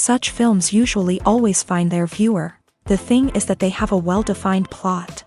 Such films usually always find their viewer. The thing is that they have a well-defined plot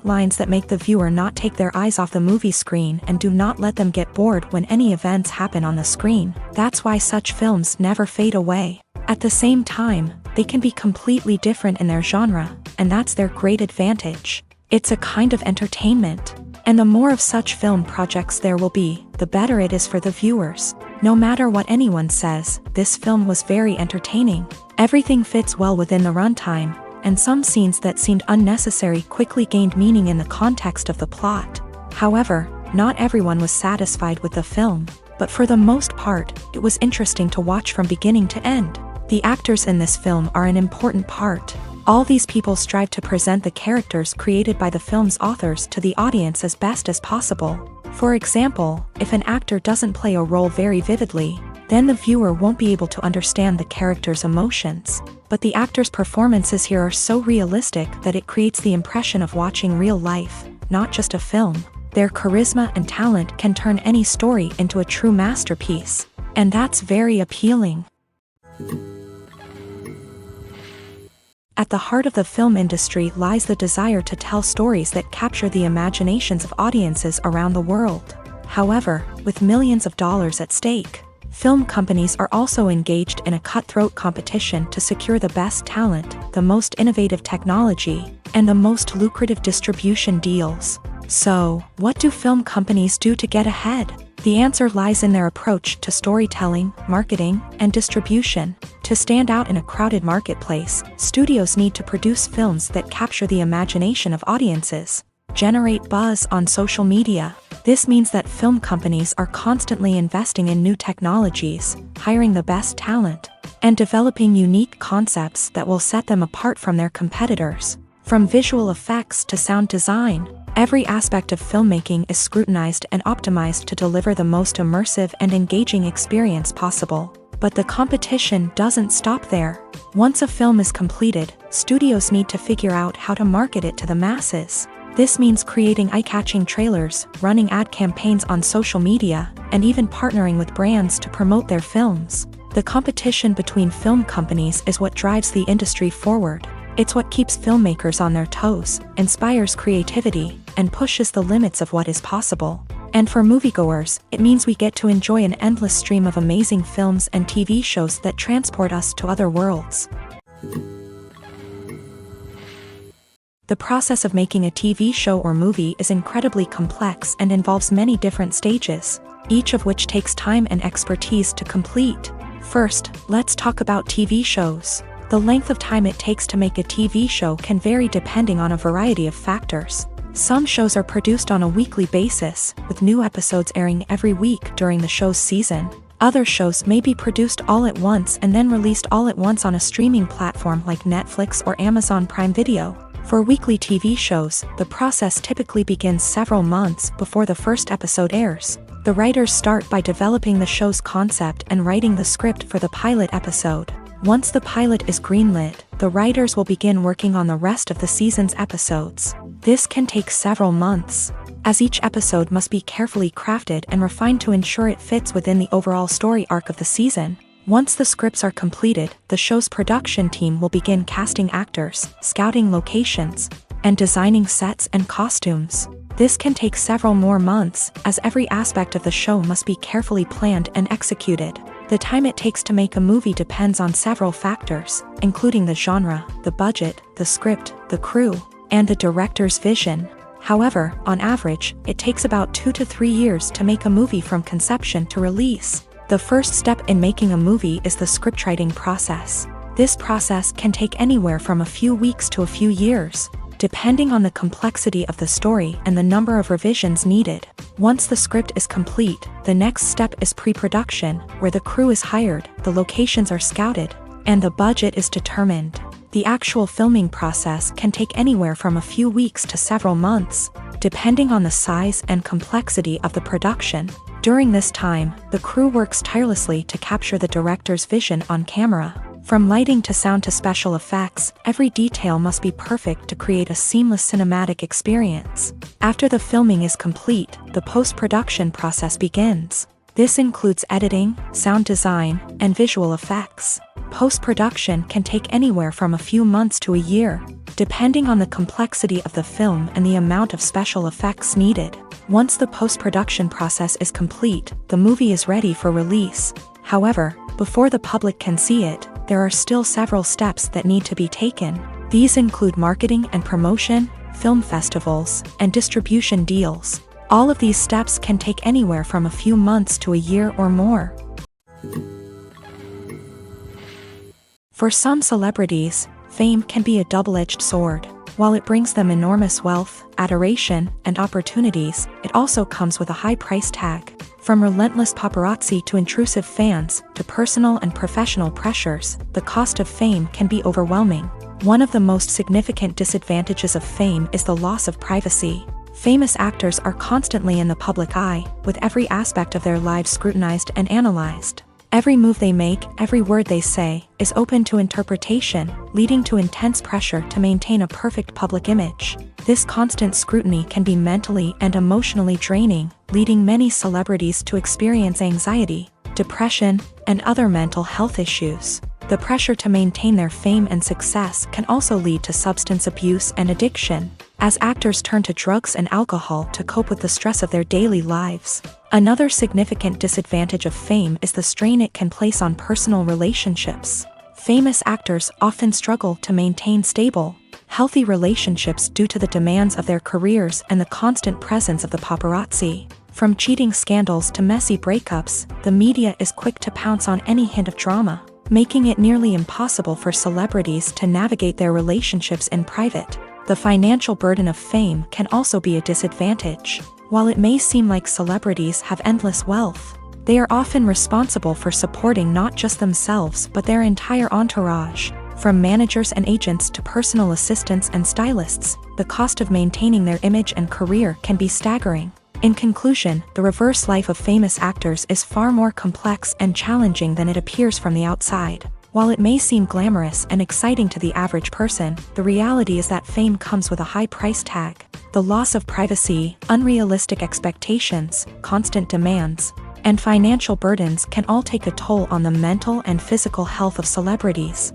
lines that make the viewer not take their eyes off the movie screen and do not let them get bored when any events happen on the screen. That's why such films never fade away. At the same time, they can be completely different in their genre, and that's their great advantage. It's a kind of entertainment. And the more of such film projects there will be, the better it is for the viewers. No matter what anyone says, this film was very entertaining. Everything fits well within the runtime, and some scenes that seemed unnecessary quickly gained meaning in the context of the plot. However, not everyone was satisfied with the film, but for the most part, it was interesting to watch from beginning to end. The actors in this film are an important part. All these people strive to present the characters created by the film's authors to the audience as best as possible. For example, if an actor doesn't play a role very vividly, then the viewer won't be able to understand the character's emotions. But the actors' performances here are so realistic that it creates the impression of watching real life, not just a film. Their charisma and talent can turn any story into a true masterpiece. And that's very appealing. At the heart of the film industry lies the desire to tell stories that capture the imaginations of audiences around the world. However, with millions of dollars at stake, film companies are also engaged in a cutthroat competition to secure the best talent, the most innovative technology, and the most lucrative distribution deals. So, what do film companies do to get ahead? The answer lies in their approach to storytelling, marketing, and distribution. To stand out in a crowded marketplace, studios need to produce films that capture the imagination of audiences, generate buzz on social media. This means that film companies are constantly investing in new technologies, hiring the best talent, and developing unique concepts that will set them apart from their competitors. From visual effects to sound design, every aspect of filmmaking is scrutinized and optimized to deliver the most immersive and engaging experience possible. But the competition doesn't stop there. Once a film is completed, studios need to figure out how to market it to the masses. This means creating eye-catching trailers, running ad campaigns on social media, and even partnering with brands to promote their films. The competition between film companies is what drives the industry forward. It's what keeps filmmakers on their toes, inspires creativity, and pushes the limits of what is possible. And for moviegoers, it means we get to enjoy an endless stream of amazing films and TV shows that transport us to other worlds. The process of making a TV show or movie is incredibly complex and involves many different stages, each of which takes time and expertise to complete. First, let's talk about TV shows. The length of time it takes to make a TV show can vary depending on a variety of factors. Some shows are produced on a weekly basis, with new episodes airing every week during the show's season. Other shows may be produced all at once and then released all at once on a streaming platform like Netflix or Amazon Prime Video. For weekly TV shows, the process typically begins several months before the first episode airs. The writers start by developing the show's concept and writing the script for the pilot episode. Once the pilot is greenlit, the writers will begin working on the rest of the season's episodes. This can take several months, as each episode must be carefully crafted and refined to ensure it fits within the overall story arc of the season. Once the scripts are completed, the show's production team will begin casting actors, scouting locations, and designing sets and costumes. This can take several more months, as every aspect of the show must be carefully planned and executed. The time it takes to make a movie depends on several factors, including the genre, the budget, the script, the crew, and the director's vision. However, on average, it takes about 2 to 3 years to make a movie from conception to release. The first step in making a movie is the scriptwriting process. This process can take anywhere from a few weeks to a few years, depending on the complexity of the story and the number of revisions needed. Once the script is complete, the next step is pre-production, where the crew is hired, the locations are scouted, and the budget is determined. The actual filming process can take anywhere from a few weeks to several months, depending on the size and complexity of the production. During this time, the crew works tirelessly to capture the director's vision on camera. From lighting to sound to special effects, every detail must be perfect to create a seamless cinematic experience. After the filming is complete, the post-production process begins. This includes editing, sound design, and visual effects. Post-production can take anywhere from a few months to a year, depending on the complexity of the film and the amount of special effects needed. Once the post-production process is complete, the movie is ready for release. However, before the public can see it, there are still several steps that need to be taken. These include marketing and promotion, film festivals, and distribution deals. All of these steps can take anywhere from a few months to a year or more. For some celebrities, fame can be a double-edged sword. While it brings them enormous wealth, adoration, and opportunities, it also comes with a high price tag. From relentless paparazzi to intrusive fans, to personal and professional pressures, the cost of fame can be overwhelming. One of the most significant disadvantages of fame is the loss of privacy. Famous actors are constantly in the public eye, with every aspect of their lives scrutinized and analyzed. Every move they make, every word they say, is open to interpretation, leading to intense pressure to maintain a perfect public image. This constant scrutiny can be mentally and emotionally draining, leading many celebrities to experience anxiety, depression, and other mental health issues. The pressure to maintain their fame and success can also lead to substance abuse and addiction, as actors turn to drugs and alcohol to cope with the stress of their daily lives. Another significant disadvantage of fame is the strain it can place on personal relationships. Famous actors often struggle to maintain stable, healthy relationships due to the demands of their careers and the constant presence of the paparazzi. From cheating scandals to messy breakups, the media is quick to pounce on any hint of drama, making it nearly impossible for celebrities to navigate their relationships in private. The financial burden of fame can also be a disadvantage. While it may seem like celebrities have endless wealth, they are often responsible for supporting not just themselves but their entire entourage. From managers and agents to personal assistants and stylists, the cost of maintaining their image and career can be staggering. In conclusion, the reverse life of famous actors is far more complex and challenging than it appears from the outside. While it may seem glamorous and exciting to the average person, the reality is that fame comes with a high price tag. The loss of privacy, unrealistic expectations, constant demands, and financial burdens can all take a toll on the mental and physical health of celebrities.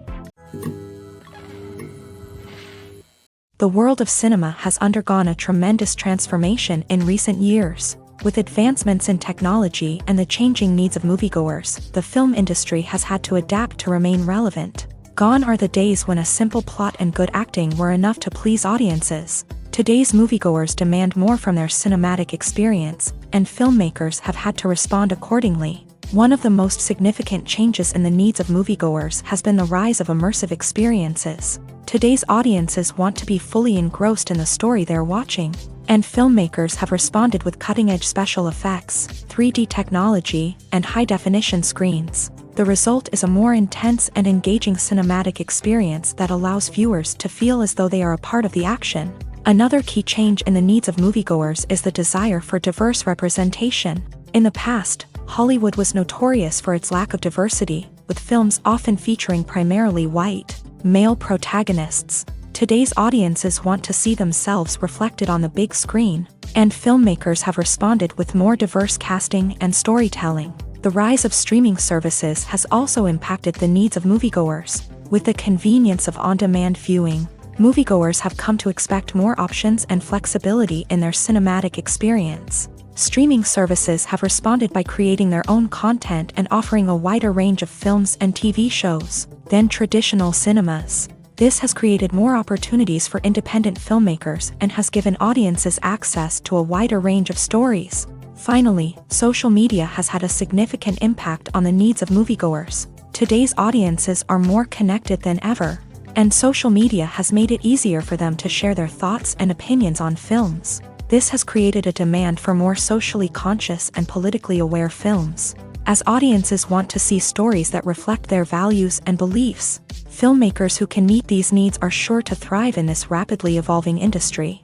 The world of cinema has undergone a tremendous transformation in recent years. With advancements in technology and the changing needs of moviegoers, the film industry has had to adapt to remain relevant. Gone are the days when a simple plot and good acting were enough to please audiences. Today's moviegoers demand more from their cinematic experience, and filmmakers have had to respond accordingly. One of the most significant changes in the needs of moviegoers has been the rise of immersive experiences. Today's audiences want to be fully engrossed in the story they're watching, and filmmakers have responded with cutting-edge special effects, 3D technology, and high-definition screens. The result is a more intense and engaging cinematic experience that allows viewers to feel as though they are a part of the action. Another key change in the needs of moviegoers is the desire for diverse representation. In the past, Hollywood was notorious for its lack of diversity, with films often featuring primarily white, male protagonists. Today's audiences want to see themselves reflected on the big screen, and filmmakers have responded with more diverse casting and storytelling. The rise of streaming services has also impacted the needs of moviegoers. With the convenience of on-demand viewing, moviegoers have come to expect more options and flexibility in their cinematic experience. Streaming services have responded by creating their own content and offering a wider range of films and TV shows than traditional cinemas. This has created more opportunities for independent filmmakers and has given audiences access to a wider range of stories. Finally, social media has had a significant impact on the needs of moviegoers. Today's audiences are more connected than ever, and social media has made it easier for them to share their thoughts and opinions on films. This has created a demand for more socially conscious and politically aware films. As audiences want to see stories that reflect their values and beliefs, filmmakers who can meet these needs are sure to thrive in this rapidly evolving industry.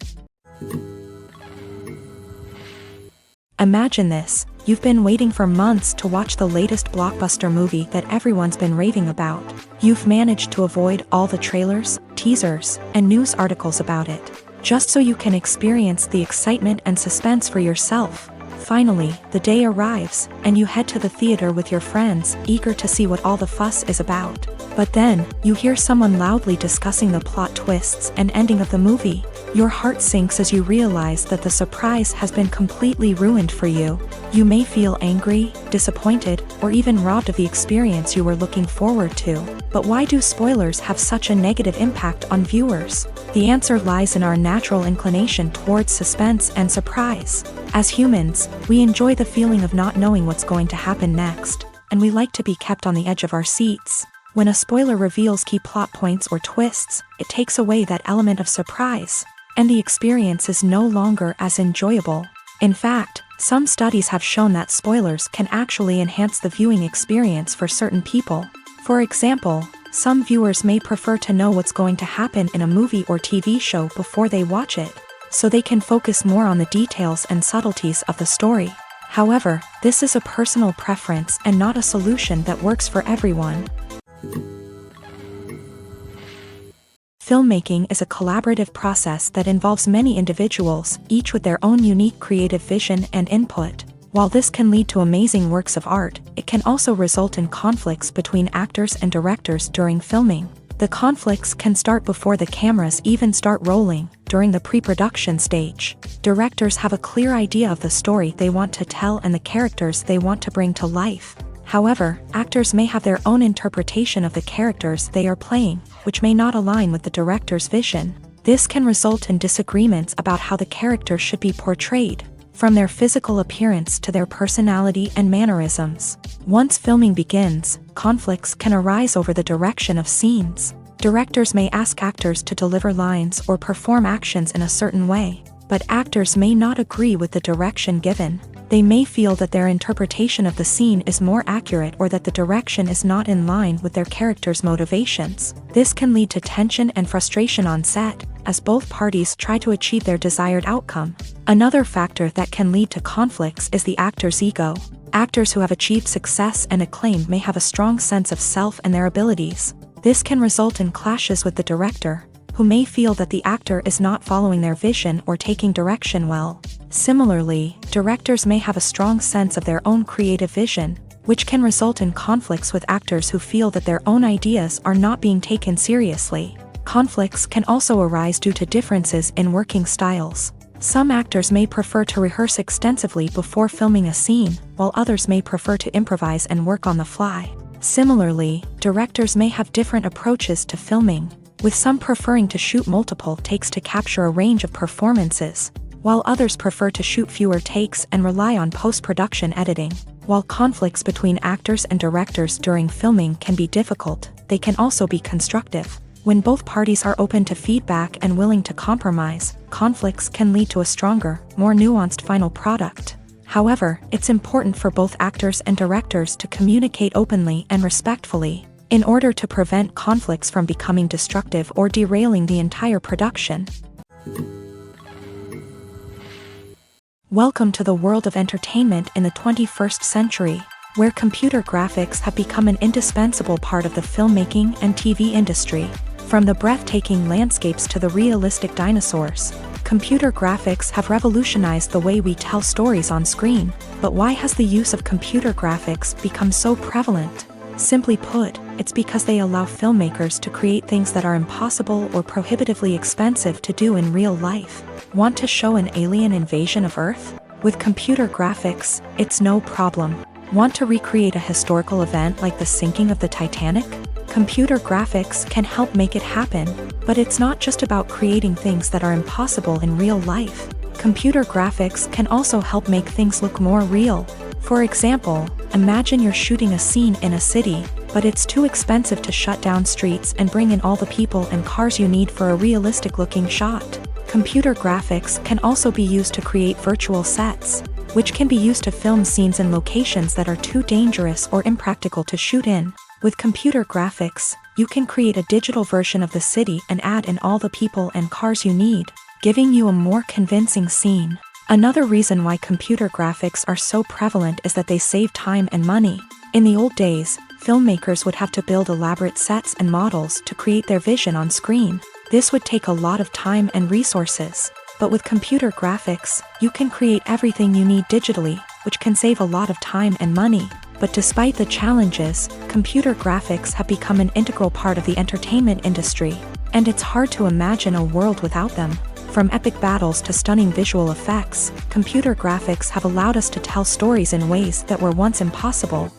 Imagine this: you've been waiting for months to watch the latest blockbuster movie that everyone's been raving about. You've managed to avoid all the trailers, teasers, and news articles about it, just so you can experience the excitement and suspense for yourself. Finally, the day arrives, and you head to the theater with your friends, eager to see what all the fuss is about. But then, you hear someone loudly discussing the plot twists and ending of the movie. Your heart sinks as you realize that the surprise has been completely ruined for you. You may feel angry, disappointed, or even robbed of the experience you were looking forward to. But why do spoilers have such a negative impact on viewers? The answer lies in our natural inclination towards suspense and surprise. As humans, we enjoy the feeling of not knowing what's going to happen next, and we like to be kept on the edge of our seats. When a spoiler reveals key plot points or twists, it takes away that element of surprise, and the experience is no longer as enjoyable. In fact, some studies have shown that spoilers can actually enhance the viewing experience for certain people. For example, some viewers may prefer to know what's going to happen in a movie or TV show before they watch it, so they can focus more on the details and subtleties of the story. However, this is a personal preference and not a solution that works for everyone. Filmmaking is a collaborative process that involves many individuals, each with their own unique creative vision and input. While this can lead to amazing works of art, it can also result in conflicts between actors and directors during filming. The conflicts can start before the cameras even start rolling, during the pre-production stage. Directors have a clear idea of the story they want to tell and the characters they want to bring to life. However, actors may have their own interpretation of the characters they are playing, which may not align with the director's vision. This can result in disagreements about how the character should be portrayed, from their physical appearance to their personality and mannerisms. Once filming begins, conflicts can arise over the direction of scenes. Directors may ask actors to deliver lines or perform actions in a certain way, but actors may not agree with the direction given. They may feel that their interpretation of the scene is more accurate or that the direction is not in line with their character's motivations. This can lead to tension and frustration on set, as both parties try to achieve their desired outcome. Another factor that can lead to conflicts is the actor's ego. Actors who have achieved success and acclaim may have a strong sense of self and their abilities. This can result in clashes with the director, who may feel that the actor is not following their vision or taking direction well. Similarly, directors may have a strong sense of their own creative vision, which can result in conflicts with actors who feel that their own ideas are not being taken seriously. Conflicts can also arise due to differences in working styles. Some actors may prefer to rehearse extensively before filming a scene, while others may prefer to improvise and work on the fly. Similarly, directors may have different approaches to filming, with some preferring to shoot multiple takes to capture a range of performances, while others prefer to shoot fewer takes and rely on post-production editing. While conflicts between actors and directors during filming can be difficult, they can also be constructive. When both parties are open to feedback and willing to compromise, conflicts can lead to a stronger, more nuanced final product. However, it's important for both actors and directors to communicate openly and respectfully, in order to prevent conflicts from becoming destructive or derailing the entire production. Welcome to the world of entertainment in the 21st century, where computer graphics have become an indispensable part of the filmmaking and TV industry. From the breathtaking landscapes to the realistic dinosaurs, computer graphics have revolutionized the way we tell stories on screen. But why has the use of computer graphics become so prevalent? Simply put, it's because they allow filmmakers to create things that are impossible or prohibitively expensive to do in real life. Want to show an alien invasion of Earth? With computer graphics, it's no problem. Want to recreate a historical event like the sinking of the Titanic? Computer graphics can help make it happen, but it's not just about creating things that are impossible in real life. Computer graphics can also help make things look more real. For example, imagine you're shooting a scene in a city, but it's too expensive to shut down streets and bring in all the people and cars you need for a realistic-looking shot. Computer graphics can also be used to create virtual sets, which can be used to film scenes in locations that are too dangerous or impractical to shoot in. With computer graphics, you can create a digital version of the city and add in all the people and cars you need, giving you a more convincing scene. Another reason why computer graphics are so prevalent is that they save time and money. In the old days, filmmakers would have to build elaborate sets and models to create their vision on screen. This would take a lot of time and resources. But with computer graphics, you can create everything you need digitally, which can save a lot of time and money. But despite the challenges, computer graphics have become an integral part of the entertainment industry, and it's hard to imagine a world without them. From epic battles to stunning visual effects, computer graphics have allowed us to tell stories in ways that were once impossible.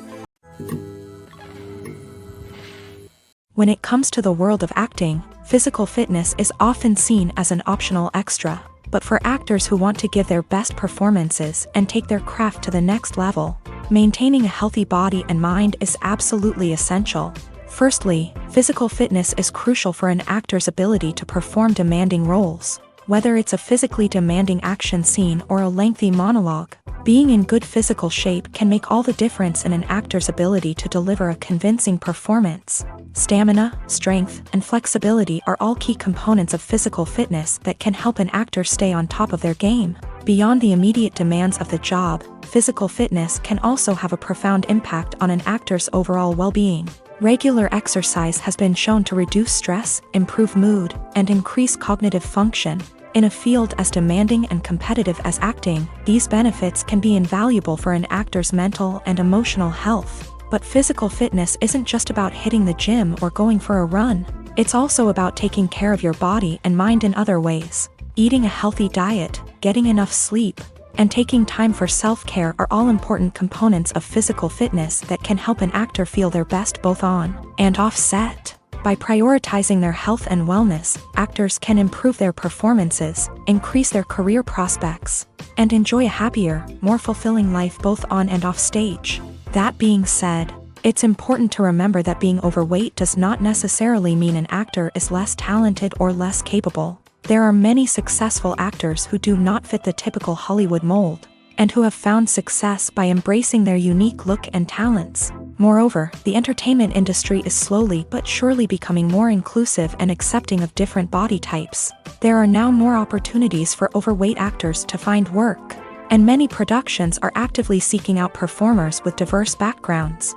When it comes to the world of acting, physical fitness is often seen as an optional extra. But for actors who want to give their best performances and take their craft to the next level, maintaining a healthy body and mind is absolutely essential. Firstly, physical fitness is crucial for an actor's ability to perform demanding roles. Whether it's a physically demanding action scene or a lengthy monologue, being in good physical shape can make all the difference in an actor's ability to deliver a convincing performance. Stamina, strength, and flexibility are all key components of physical fitness that can help an actor stay on top of their game. Beyond the immediate demands of the job, physical fitness can also have a profound impact on an actor's overall well-being. Regular exercise has been shown to reduce stress, improve mood, and increase cognitive function. In a field as demanding and competitive as acting, these benefits can be invaluable for an actor's mental and emotional health. But physical fitness isn't just about hitting the gym or going for a run. It's also about taking care of your body and mind in other ways. Eating a healthy diet, getting enough sleep, and taking time for self-care are all important components of physical fitness that can help an actor feel their best both on and off set. By prioritizing their health and wellness, actors can improve their performances, increase their career prospects, and enjoy a happier, more fulfilling life both on and off stage. That being said, it's important to remember that being overweight does not necessarily mean an actor is less talented or less capable. There are many successful actors who do not fit the typical Hollywood mold, and who have found success by embracing their unique look and talents. Moreover, the entertainment industry is slowly but surely becoming more inclusive and accepting of different body types. There are now more opportunities for overweight actors to find work, and many productions are actively seeking out performers with diverse backgrounds.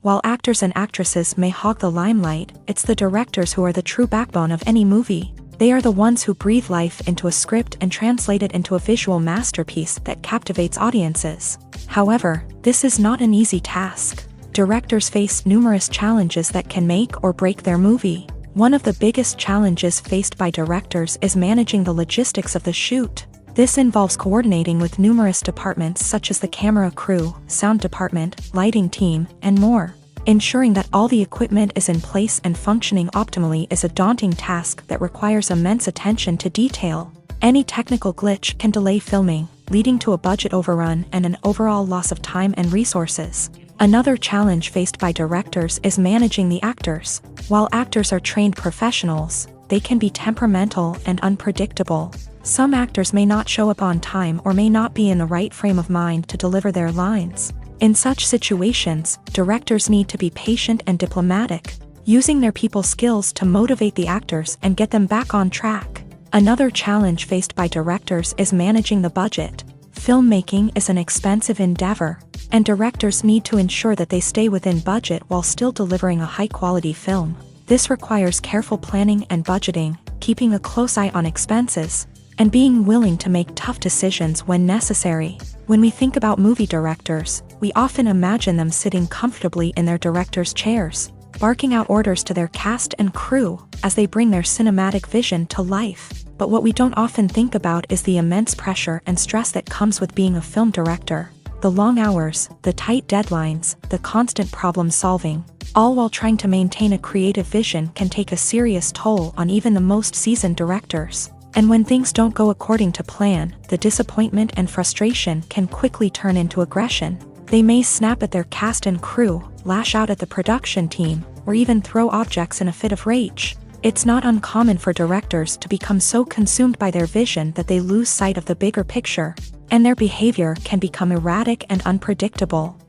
While actors and actresses may hog the limelight, it's the directors who are the true backbone of any movie. They are the ones who breathe life into a script and translate it into a visual masterpiece that captivates audiences. However, this is not an easy task. Directors face numerous challenges that can make or break their movie. One of the biggest challenges faced by directors is managing the logistics of the shoot. This involves coordinating with numerous departments such as the camera crew, sound department, lighting team, and more. Ensuring that all the equipment is in place and functioning optimally is a daunting task that requires immense attention to detail. Any technical glitch can delay filming, leading to a budget overrun and an overall loss of time and resources. Another challenge faced by directors is managing the actors. While actors are trained professionals, they can be temperamental and unpredictable. Some actors may not show up on time or may not be in the right frame of mind to deliver their lines. In such situations, directors need to be patient and diplomatic, using their people skills to motivate the actors and get them back on track. Another challenge faced by directors is managing the budget. Filmmaking is an expensive endeavor, and directors need to ensure that they stay within budget while still delivering a high-quality film. This requires careful planning and budgeting, keeping a close eye on expenses, and being willing to make tough decisions when necessary. When we think about movie directors, we often imagine them sitting comfortably in their director's chairs, barking out orders to their cast and crew as they bring their cinematic vision to life. But what we don't often think about is the immense pressure and stress that comes with being a film director. The long hours, the tight deadlines, the constant problem solving, all while trying to maintain a creative vision can take a serious toll on even the most seasoned directors. And when things don't go according to plan, the disappointment and frustration can quickly turn into aggression. They may snap at their cast and crew, lash out at the production team, or even throw objects in a fit of rage. It's not uncommon for directors to become so consumed by their vision that they lose sight of the bigger picture, and their behavior can become erratic and unpredictable.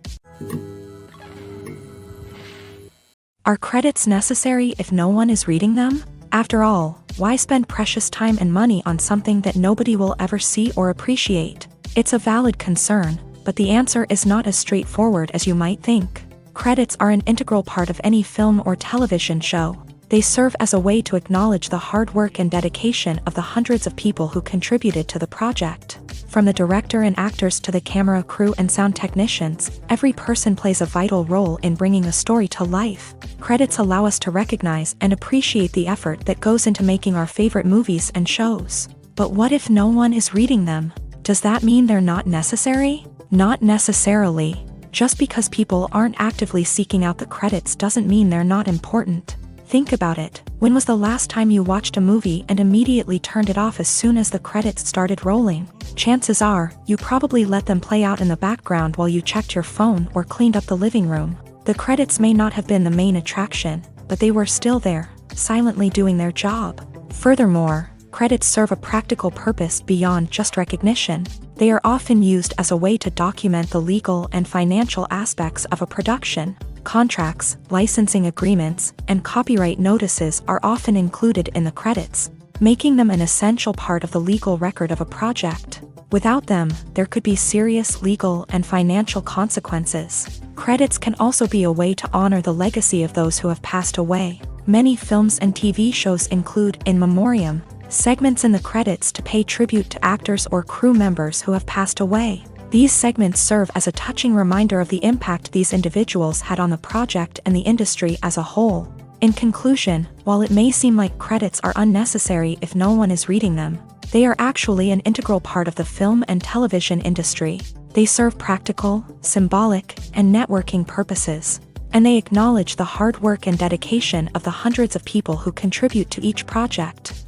Are credits necessary if no one is reading them? After all, why spend precious time and money on something that nobody will ever see or appreciate? It's a valid concern, but the answer is not as straightforward as you might think. Credits are an integral part of any film or television show. They serve as a way to acknowledge the hard work and dedication of the hundreds of people who contributed to the project. From the director and actors to the camera crew and sound technicians, every person plays a vital role in bringing a story to life. Credits allow us to recognize and appreciate the effort that goes into making our favorite movies and shows. But what if no one is reading them? Does that mean they're not necessary? Not necessarily. Just because people aren't actively seeking out the credits doesn't mean they're not important. Think about it. When was the last time you watched a movie and immediately turned it off as soon as the credits started rolling? Chances are, you probably let them play out in the background while you checked your phone or cleaned up the living room. The credits may not have been the main attraction, but they were still there, silently doing their job. Furthermore, credits serve a practical purpose beyond just recognition. They are often used as a way to document the legal and financial aspects of a production. Contracts, licensing agreements, and copyright notices are often included in the credits, making them an essential part of the legal record of a project. Without them, there could be serious legal and financial consequences. Credits can also be a way to honor the legacy of those who have passed away. Many films and TV shows include in memoriam segments in the credits to pay tribute to actors or crew members who have passed away. These segments serve as a touching reminder of the impact these individuals had on the project and the industry as a whole. In conclusion, while it may seem like credits are unnecessary if no one is reading them, they are actually an integral part of the film and television industry. They serve practical, symbolic, and networking purposes, and they acknowledge the hard work and dedication of the hundreds of people who contribute to each project.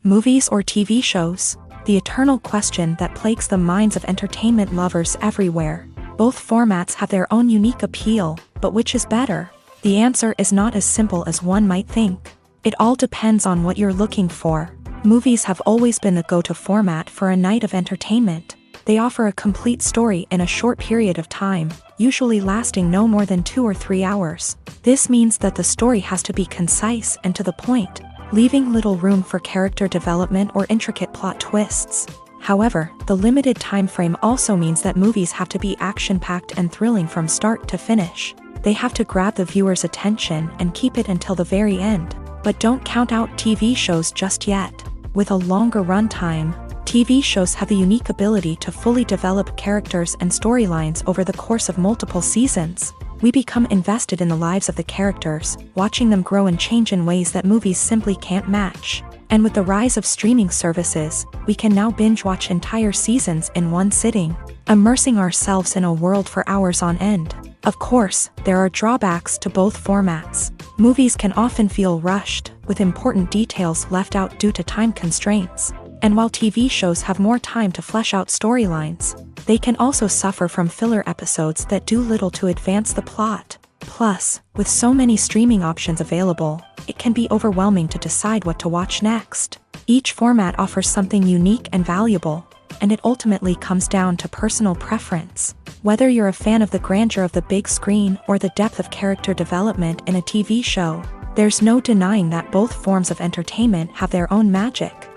Movies or TV shows? The eternal question that plagues the minds of entertainment lovers everywhere. Both formats have their own unique appeal, but which is better? The answer is not as simple as one might think. It all depends on what you're looking for. Movies have always been the go-to format for a night of entertainment. They offer a complete story in a short period of time, usually lasting no more than 2 or 3 hours. This means that the story has to be concise and to the point, leaving little room for character development or intricate plot twists. However, the limited time frame also means that movies have to be action-packed and thrilling from start to finish. They have to grab the viewer's attention and keep it until the very end. But don't count out TV shows just yet. With a longer runtime, TV shows have the unique ability to fully develop characters and storylines over the course of multiple seasons. We become invested in the lives of the characters, watching them grow and change in ways that movies simply can't match. And with the rise of streaming services, we can now binge-watch entire seasons in one sitting, immersing ourselves in a world for hours on end. Of course, there are drawbacks to both formats. Movies can often feel rushed, with important details left out due to time constraints. And while TV shows have more time to flesh out storylines, they can also suffer from filler episodes that do little to advance the plot. Plus, with so many streaming options available, it can be overwhelming to decide what to watch next. Each format offers something unique and valuable, and it ultimately comes down to personal preference. Whether you're a fan of the grandeur of the big screen or the depth of character development in a TV show, there's no denying that both forms of entertainment have their own magic.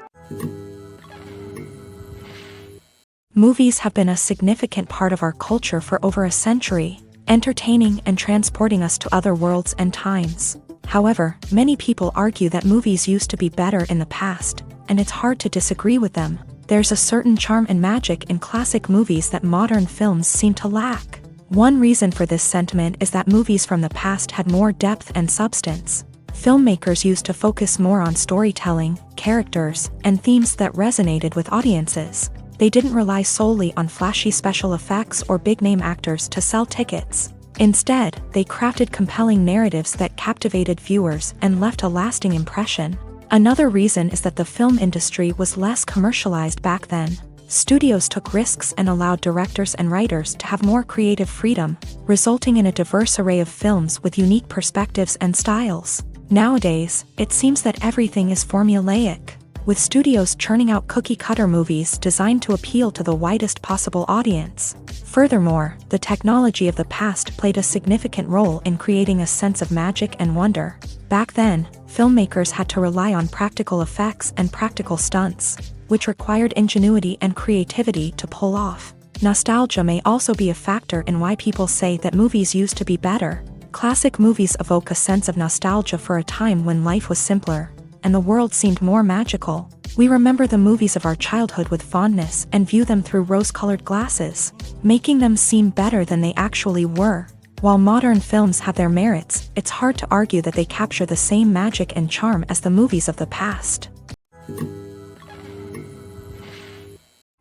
Movies have been a significant part of our culture for over a century, entertaining and transporting us to other worlds and times. However, many people argue that movies used to be better in the past, and it's hard to disagree with them. There's a certain charm and magic in classic movies that modern films seem to lack. One reason for this sentiment is that movies from the past had more depth and substance. Filmmakers used to focus more on storytelling, characters, and themes that resonated with audiences. They didn't rely solely on flashy special effects or big-name actors to sell tickets. Instead, they crafted compelling narratives that captivated viewers and left a lasting impression. Another reason is that the film industry was less commercialized back then. Studios took risks and allowed directors and writers to have more creative freedom, resulting in a diverse array of films with unique perspectives and styles. Nowadays, it seems that everything is formulaic, with studios churning out cookie-cutter movies designed to appeal to the widest possible audience. Furthermore, the technology of the past played a significant role in creating a sense of magic and wonder. Back then, filmmakers had to rely on practical effects and practical stunts, which required ingenuity and creativity to pull off. Nostalgia may also be a factor in why people say that movies used to be better. Classic movies evoke a sense of nostalgia for a time when life was simpler, and the world seemed more magical. We remember the movies of our childhood with fondness and view them through rose-colored glasses, making them seem better than they actually were. While modern films have their merits, it's hard to argue that they capture the same magic and charm as the movies of the past.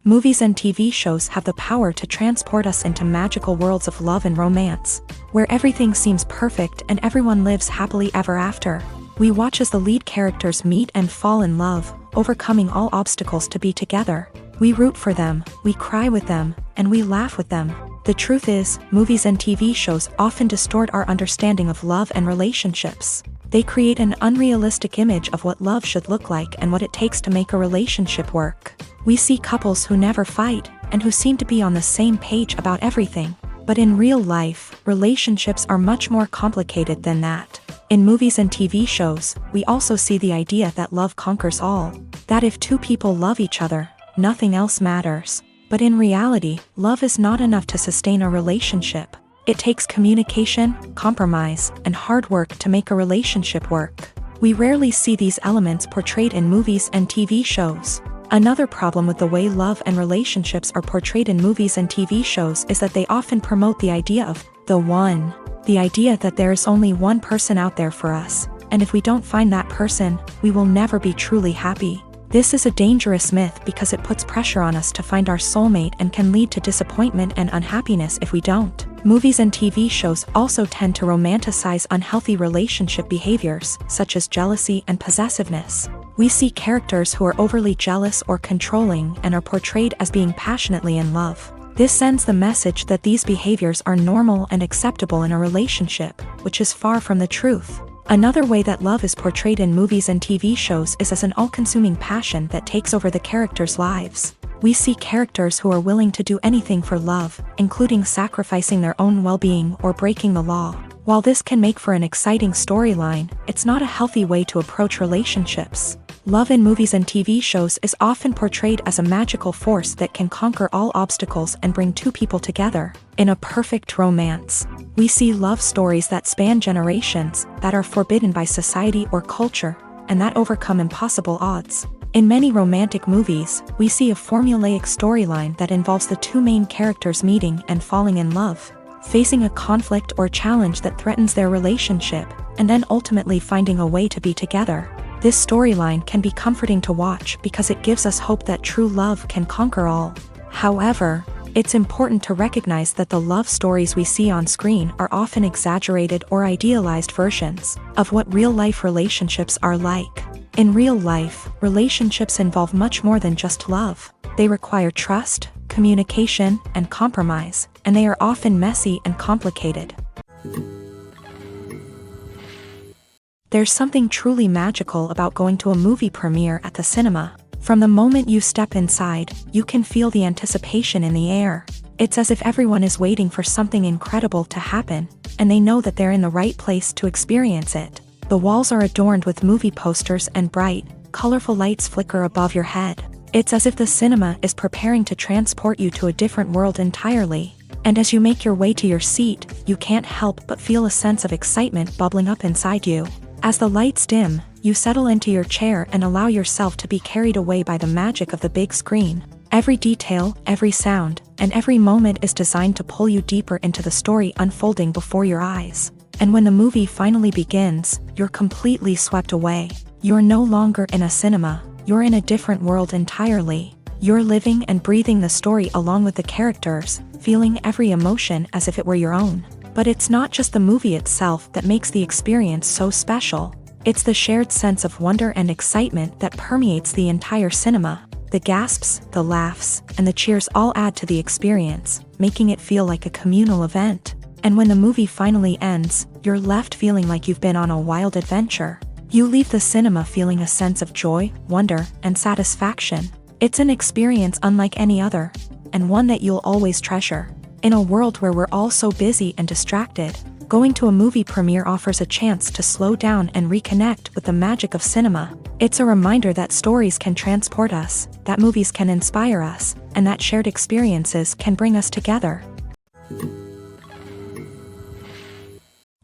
Movies and TV shows have the power to transport us into magical worlds of love and romance, where everything seems perfect and everyone lives happily ever after. We watch as the lead characters meet and fall in love, overcoming all obstacles to be together. We root for them, we cry with them, and we laugh with them. The truth is, movies and TV shows often distort our understanding of love and relationships. They create an unrealistic image of what love should look like and what it takes to make a relationship work. We see couples who never fight, and who seem to be on the same page about everything. But in real life, relationships are much more complicated than that. In movies and TV shows, we also see the idea that love conquers all. That if two people love each other, nothing else matters. But in reality, love is not enough to sustain a relationship. It takes communication, compromise, and hard work to make a relationship work. We rarely see these elements portrayed in movies and TV shows. Another problem with the way love and relationships are portrayed in movies and TV shows is that they often promote the idea of the one. The idea that there is only one person out there for us, and if we don't find that person, we will never be truly happy. This is a dangerous myth because it puts pressure on us to find our soulmate and can lead to disappointment and unhappiness if we don't. Movies and TV shows also tend to romanticize unhealthy relationship behaviors, such as jealousy and possessiveness. We see characters who are overly jealous or controlling and are portrayed as being passionately in love. This sends the message that these behaviors are normal and acceptable in a relationship, which is far from the truth. Another way that love is portrayed in movies and TV shows is as an all-consuming passion that takes over the characters' lives. We see characters who are willing to do anything for love, including sacrificing their own well-being or breaking the law. While this can make for an exciting storyline, it's not a healthy way to approach relationships. Love in movies and TV shows is often portrayed as a magical force that can conquer all obstacles and bring two people together. In a perfect romance, we see love stories that span generations, that are forbidden by society or culture, and that overcome impossible odds. In many romantic movies, we see a formulaic storyline that involves the two main characters meeting and falling in love, facing a conflict or challenge that threatens their relationship, and then ultimately finding a way to be together. This storyline can be comforting to watch because it gives us hope that true love can conquer all. However, it's important to recognize that the love stories we see on screen are often exaggerated or idealized versions of what real-life relationships are like. In real life, relationships involve much more than just love. They require trust, communication, and compromise, and they are often messy and complicated. There's something truly magical about going to a movie premiere at the cinema. From the moment you step inside, you can feel the anticipation in the air. It's as if everyone is waiting for something incredible to happen, and they know that they're in the right place to experience it. The walls are adorned with movie posters and bright, colorful lights flicker above your head. It's as if the cinema is preparing to transport you to a different world entirely. And as you make your way to your seat, you can't help but feel a sense of excitement bubbling up inside you. As the lights dim, you settle into your chair and allow yourself to be carried away by the magic of the big screen. Every detail, every sound, and every moment is designed to pull you deeper into the story unfolding before your eyes. And when the movie finally begins, you're completely swept away. You're no longer in a cinema, you're in a different world entirely. You're living and breathing the story along with the characters, feeling every emotion as if it were your own. But it's not just the movie itself that makes the experience so special. It's the shared sense of wonder and excitement that permeates the entire cinema. The gasps, the laughs, and the cheers all add to the experience, making it feel like a communal event. And when the movie finally ends, you're left feeling like you've been on a wild adventure. You leave the cinema feeling a sense of joy, wonder, and satisfaction. It's an experience unlike any other, and one that you'll always treasure. In a world where we're all so busy and distracted, going to a movie premiere offers a chance to slow down and reconnect with the magic of cinema. It's a reminder that stories can transport us, that movies can inspire us, and that shared experiences can bring us together.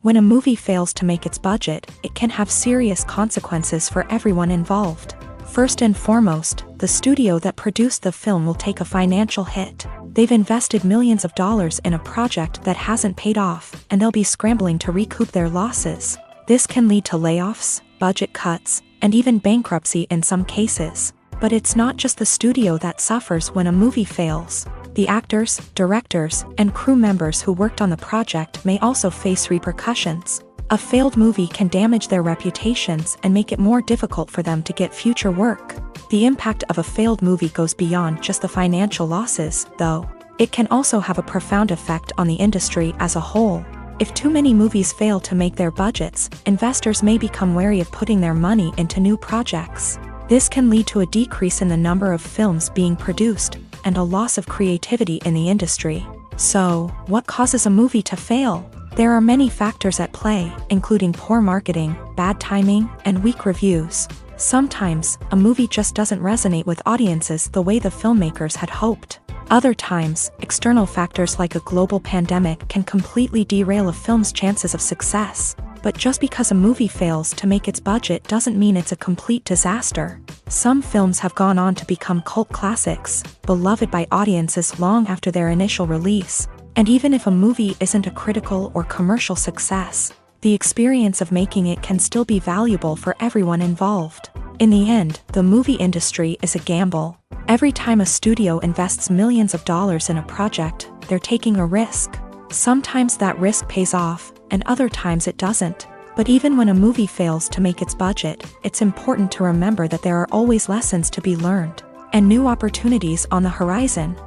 When a movie fails to make its budget, it can have serious consequences for everyone involved. First and foremost, the studio that produced the film will take a financial hit. They've invested millions of dollars in a project that hasn't paid off, and they'll be scrambling to recoup their losses. This can lead to layoffs, budget cuts, and even bankruptcy in some cases. But it's not just the studio that suffers when a movie fails. The actors, directors, and crew members who worked on the project may also face repercussions. A failed movie can damage their reputations and make it more difficult for them to get future work. The impact of a failed movie goes beyond just the financial losses, though. It can also have a profound effect on the industry as a whole. If too many movies fail to make their budgets, investors may become wary of putting their money into new projects. This can lead to a decrease in the number of films being produced, and a loss of creativity in the industry. So, what causes a movie to fail? There are many factors at play, including poor marketing, bad timing, and weak reviews. Sometimes, a movie just doesn't resonate with audiences the way the filmmakers had hoped. Other times, external factors like a global pandemic can completely derail a film's chances of success. But just because a movie fails to make its budget doesn't mean it's a complete disaster. Some films have gone on to become cult classics, beloved by audiences long after their initial release. And even if a movie isn't a critical or commercial success, the experience of making it can still be valuable for everyone involved. In the end, the movie industry is a gamble. Every time a studio invests millions of dollars in a project, they're taking a risk. Sometimes that risk pays off, and other times it doesn't. But even when a movie fails to make its budget, it's important to remember that there are always lessons to be learned, and new opportunities on the horizon.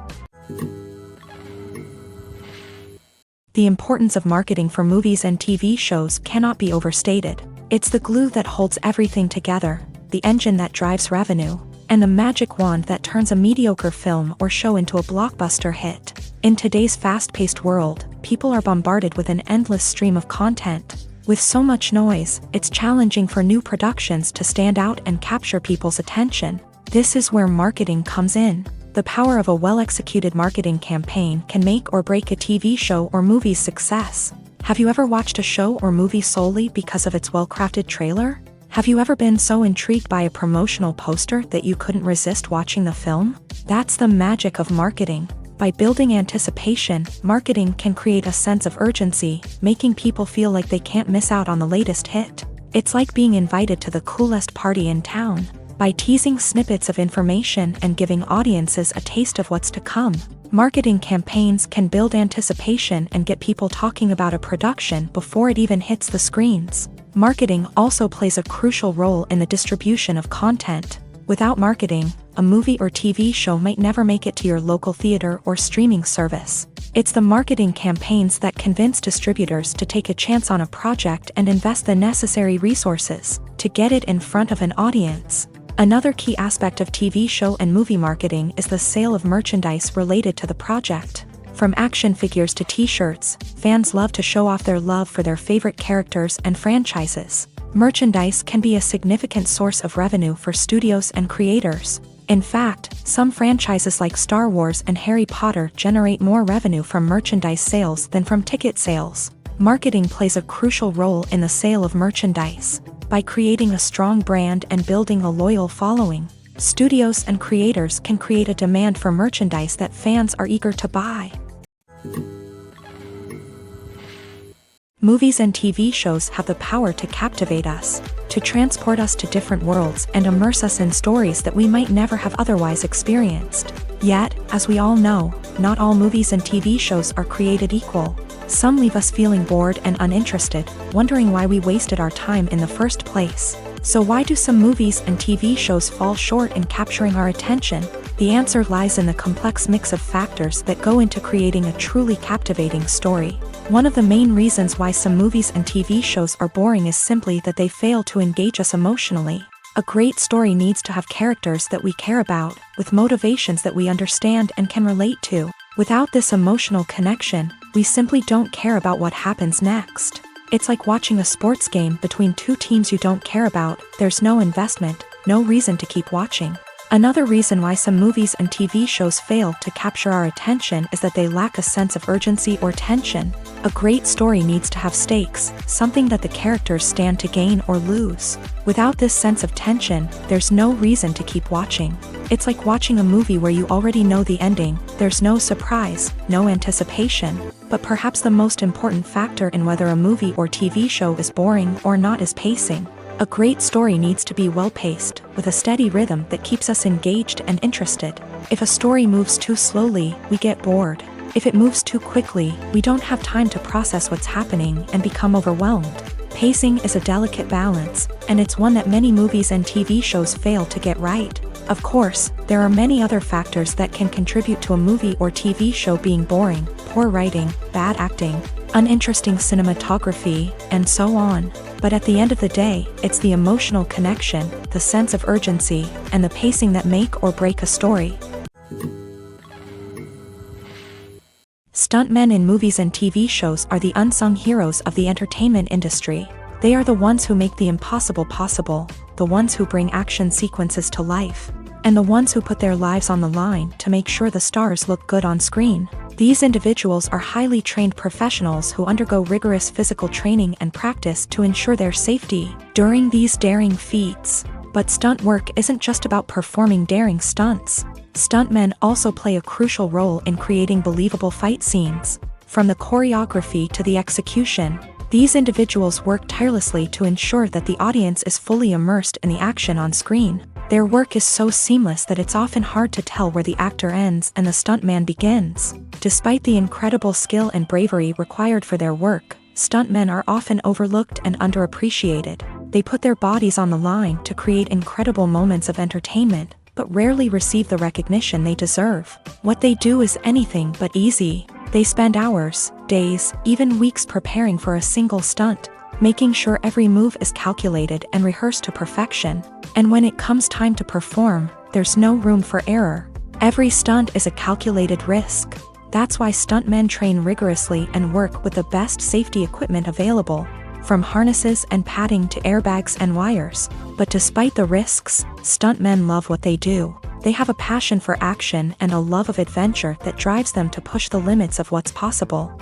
The importance of marketing for movies and TV shows cannot be overstated. It's the glue that holds everything together, the engine that drives revenue, and the magic wand that turns a mediocre film or show into a blockbuster hit. In today's fast-paced world, people are bombarded with an endless stream of content. With so much noise, it's challenging for new productions to stand out and capture people's attention. This is where marketing comes in. The power of a well-executed marketing campaign can make or break a TV show or movie's success. Have you ever watched a show or movie solely because of its well-crafted trailer? Have you ever been so intrigued by a promotional poster that you couldn't resist watching the film? That's the magic of marketing. By building anticipation, marketing can create a sense of urgency, making people feel like they can't miss out on the latest hit. It's like being invited to the coolest party in town. By teasing snippets of information and giving audiences a taste of what's to come, marketing campaigns can build anticipation and get people talking about a production before it even hits the screens. Marketing also plays a crucial role in the distribution of content. Without marketing, a movie or TV show might never make it to your local theater or streaming service. It's the marketing campaigns that convince distributors to take a chance on a project and invest the necessary resources to get it in front of an audience. Another key aspect of TV show and movie marketing is the sale of merchandise related to the project. From action figures to t-shirts, fans love to show off their love for their favorite characters and franchises. Merchandise can be a significant source of revenue for studios and creators. In fact, some franchises like Star Wars and Harry Potter generate more revenue from merchandise sales than from ticket sales. Marketing plays a crucial role in the sale of merchandise. By creating a strong brand and building a loyal following, studios and creators can create a demand for merchandise that fans are eager to buy. Movies and TV shows have the power to captivate us, to transport us to different worlds and immerse us in stories that we might never have otherwise experienced. Yet, as we all know, not all movies and TV shows are created equal. Some leave us feeling bored and uninterested, wondering why we wasted our time in the first place. So why do some movies and TV shows fall short in capturing our attention? The answer lies in the complex mix of factors that go into creating a truly captivating story. One of the main reasons why some movies and TV shows are boring is simply that they fail to engage us emotionally. A great story needs to have characters that we care about, with motivations that we understand and can relate to. Without this emotional connection, we simply don't care about what happens next. It's like watching a sports game between two teams you don't care about. There's no investment, no reason to keep watching. Another reason why some movies and TV shows fail to capture our attention is that they lack a sense of urgency or tension. A great story needs to have stakes, something that the characters stand to gain or lose. Without this sense of tension, there's no reason to keep watching. It's like watching a movie where you already know the ending, there's no surprise, no anticipation. But perhaps the most important factor in whether a movie or TV show is boring or not is pacing. A great story needs to be well-paced, with a steady rhythm that keeps us engaged and interested. If a story moves too slowly, we get bored. If it moves too quickly, we don't have time to process what's happening and become overwhelmed. Pacing is a delicate balance, and it's one that many movies and TV shows fail to get right. Of course, there are many other factors that can contribute to a movie or TV show being boring: poor writing, bad acting, uninteresting cinematography, and so on. But at the end of the day, it's the emotional connection, the sense of urgency, and the pacing that make or break a story. Stuntmen in movies and TV shows are the unsung heroes of the entertainment industry. They are the ones who make the impossible possible, the ones who bring action sequences to life, and the ones who put their lives on the line to make sure the stars look good on screen. These individuals are highly trained professionals who undergo rigorous physical training and practice to ensure their safety during these daring feats. But stunt work isn't just about performing daring stunts. Stuntmen also play a crucial role in creating believable fight scenes. From the choreography to the execution, these individuals work tirelessly to ensure that the audience is fully immersed in the action on screen. Their work is so seamless that it's often hard to tell where the actor ends and the stuntman begins. Despite the incredible skill and bravery required for their work, stuntmen are often overlooked and underappreciated. They put their bodies on the line to create incredible moments of entertainment, but rarely receive the recognition they deserve. What they do is anything but easy. They spend hours, days, even weeks preparing for a single stunt, making sure every move is calculated and rehearsed to perfection. And when it comes time to perform, there's no room for error. Every stunt is a calculated risk. That's why stuntmen train rigorously and work with the best safety equipment available, from harnesses and padding to airbags and wires. But despite the risks, stuntmen love what they do. They have a passion for action and a love of adventure that drives them to push the limits of what's possible.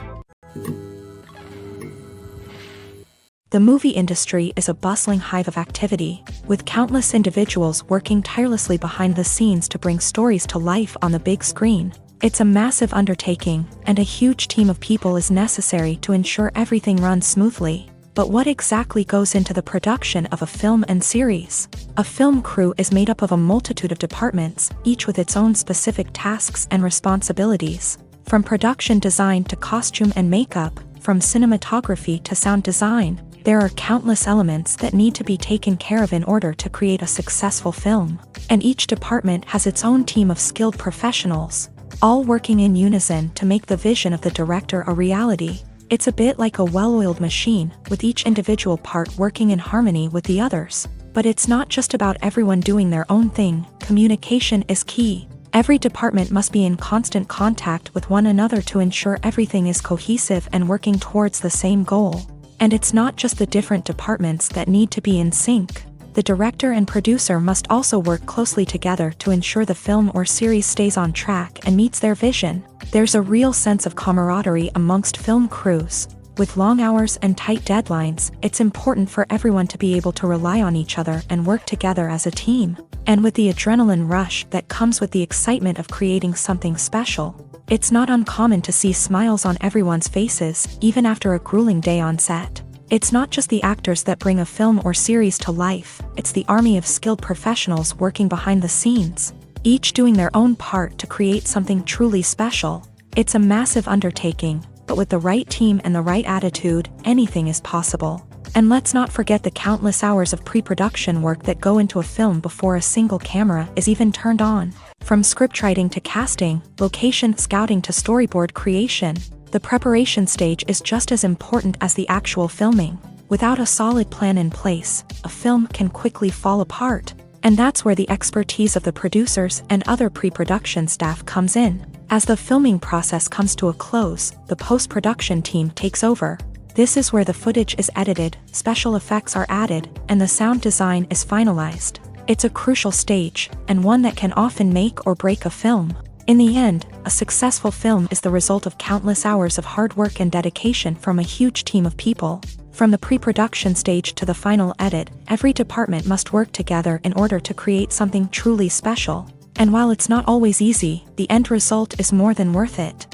The movie industry is a bustling hive of activity, with countless individuals working tirelessly behind the scenes to bring stories to life on the big screen. It's a massive undertaking, and a huge team of people is necessary to ensure everything runs smoothly. But what exactly goes into the production of a film and series? A film crew is made up of a multitude of departments, each with its own specific tasks and responsibilities. From production design to costume and makeup, from cinematography to sound design, there are countless elements that need to be taken care of in order to create a successful film. And each department has its own team of skilled professionals, all working in unison to make the vision of the director a reality. It's a bit like a well-oiled machine, with each individual part working in harmony with the others. But it's not just about everyone doing their own thing. Communication is key. Every department must be in constant contact with one another to ensure everything is cohesive and working towards the same goal. And it's not just the different departments that need to be in sync. The director and producer must also work closely together to ensure the film or series stays on track and meets their vision. There's a real sense of camaraderie amongst film crews. With long hours and tight deadlines, it's important for everyone to be able to rely on each other and work together as a team. And with the adrenaline rush that comes with the excitement of creating something special, it's not uncommon to see smiles on everyone's faces, even after a grueling day on set. It's not just the actors that bring a film or series to life, it's the army of skilled professionals working behind the scenes, each doing their own part to create something truly special. It's a massive undertaking, but with the right team and the right attitude, anything is possible. And let's not forget the countless hours of pre-production work that go into a film before a single camera is even turned on. From scriptwriting to casting, location scouting to storyboard creation, the preparation stage is just as important as the actual filming. Without a solid plan in place, a film can quickly fall apart. And that's where the expertise of the producers and other pre-production staff comes in. As the filming process comes to a close, the post-production team takes over. This is where the footage is edited, special effects are added, and the sound design is finalized. It's a crucial stage, and one that can often make or break a film. In the end, a successful film is the result of countless hours of hard work and dedication from a huge team of people. From the pre-production stage to the final edit, every department must work together in order to create something truly special. And while it's not always easy, the end result is more than worth it.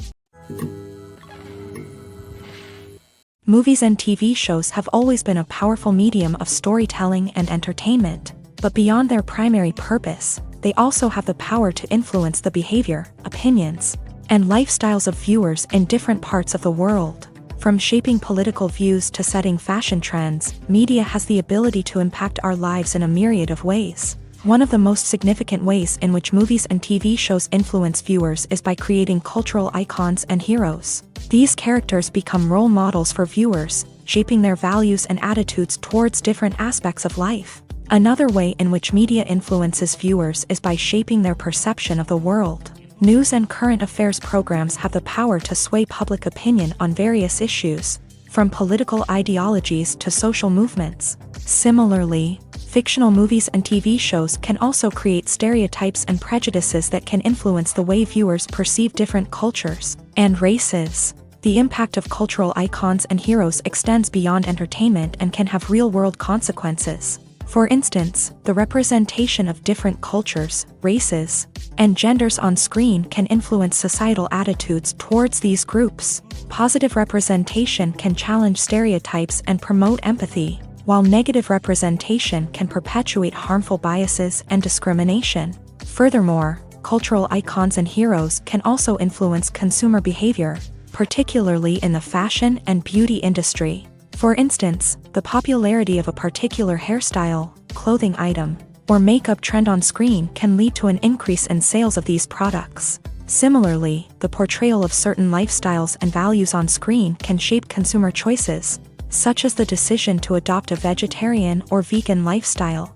Movies and TV shows have always been a powerful medium of storytelling and entertainment. But beyond their primary purpose, they also have the power to influence the behavior, opinions, and lifestyles of viewers in different parts of the world. From shaping political views to setting fashion trends, media has the ability to impact our lives in a myriad of ways. One of the most significant ways in which movies and TV shows influence viewers is by creating cultural icons and heroes. These characters become role models for viewers, shaping their values and attitudes towards different aspects of life. Another way in which media influences viewers is by shaping their perception of the world. News and current affairs programs have the power to sway public opinion on various issues, from political ideologies to social movements. Similarly, fictional movies and TV shows can also create stereotypes and prejudices that can influence the way viewers perceive different cultures and races. The impact of cultural icons and heroes extends beyond entertainment and can have real-world consequences. For instance, the representation of different cultures, races, and genders on screen can influence societal attitudes towards these groups. Positive representation can challenge stereotypes and promote empathy, while negative representation can perpetuate harmful biases and discrimination. Furthermore, cultural icons and heroes can also influence consumer behavior, particularly in the fashion and beauty industry. For instance, the popularity of a particular hairstyle, clothing item, or makeup trend on screen can lead to an increase in sales of these products. Similarly, the portrayal of certain lifestyles and values on screen can shape consumer choices, such as the decision to adopt a vegetarian or vegan lifestyle.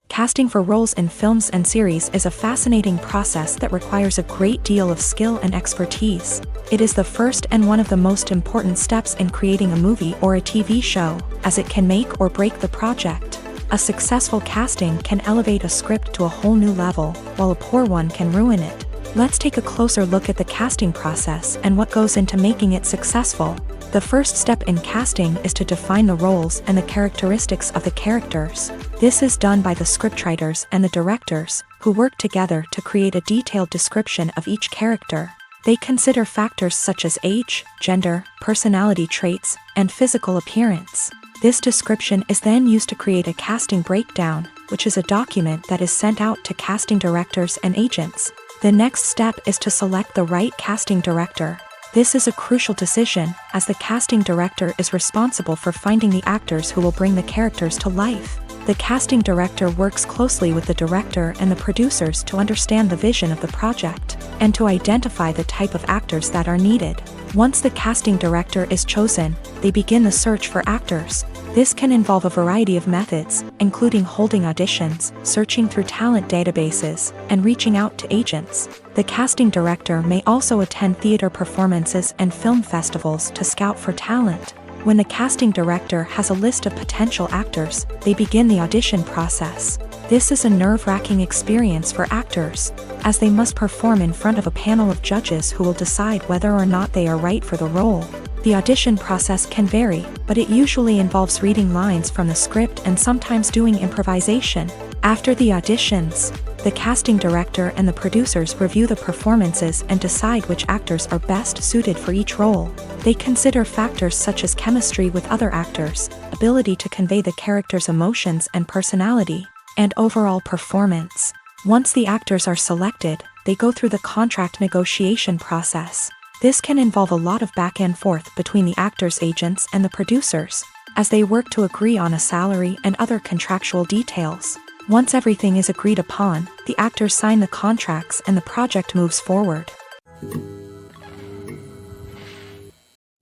Casting for roles in films and series is a fascinating process that requires a great deal of skill and expertise. It is the first and one of the most important steps in creating a movie or a TV show, as it can make or break the project. A successful casting can elevate a script to a whole new level, while a poor one can ruin it. Let's take a closer look at the casting process and what goes into making it successful. The first step in casting is to define the roles and the characteristics of the characters. This is done by the scriptwriters and the directors, who work together to create a detailed description of each character. They consider factors such as age, gender, personality traits, and physical appearance. This description is then used to create a casting breakdown, which is a document that is sent out to casting directors and agents. The next step is to select the right casting director. This is a crucial decision, as the casting director is responsible for finding the actors who will bring the characters to life. The casting director works closely with the director and the producers to understand the vision of the project, and to identify the type of actors that are needed. Once the casting director is chosen, they begin the search for actors. This can involve a variety of methods, including holding auditions, searching through talent databases, and reaching out to agents. The casting director may also attend theater performances and film festivals to scout for talent. When the casting director has a list of potential actors, they begin the audition process. This is a nerve-wracking experience for actors, as they must perform in front of a panel of judges who will decide whether or not they are right for the role. The audition process can vary, but it usually involves reading lines from the script and sometimes doing improvisation. After the auditions, the casting director and the producers review the performances and decide which actors are best suited for each role. They consider factors such as chemistry with other actors, ability to convey the character's emotions and personality, and overall performance. Once the actors are selected, they go through the contract negotiation process. This can involve a lot of back and forth between the actors' agents and the producers, as they work to agree on a salary and other contractual details. Once everything is agreed upon, the actors sign the contracts and the project moves forward.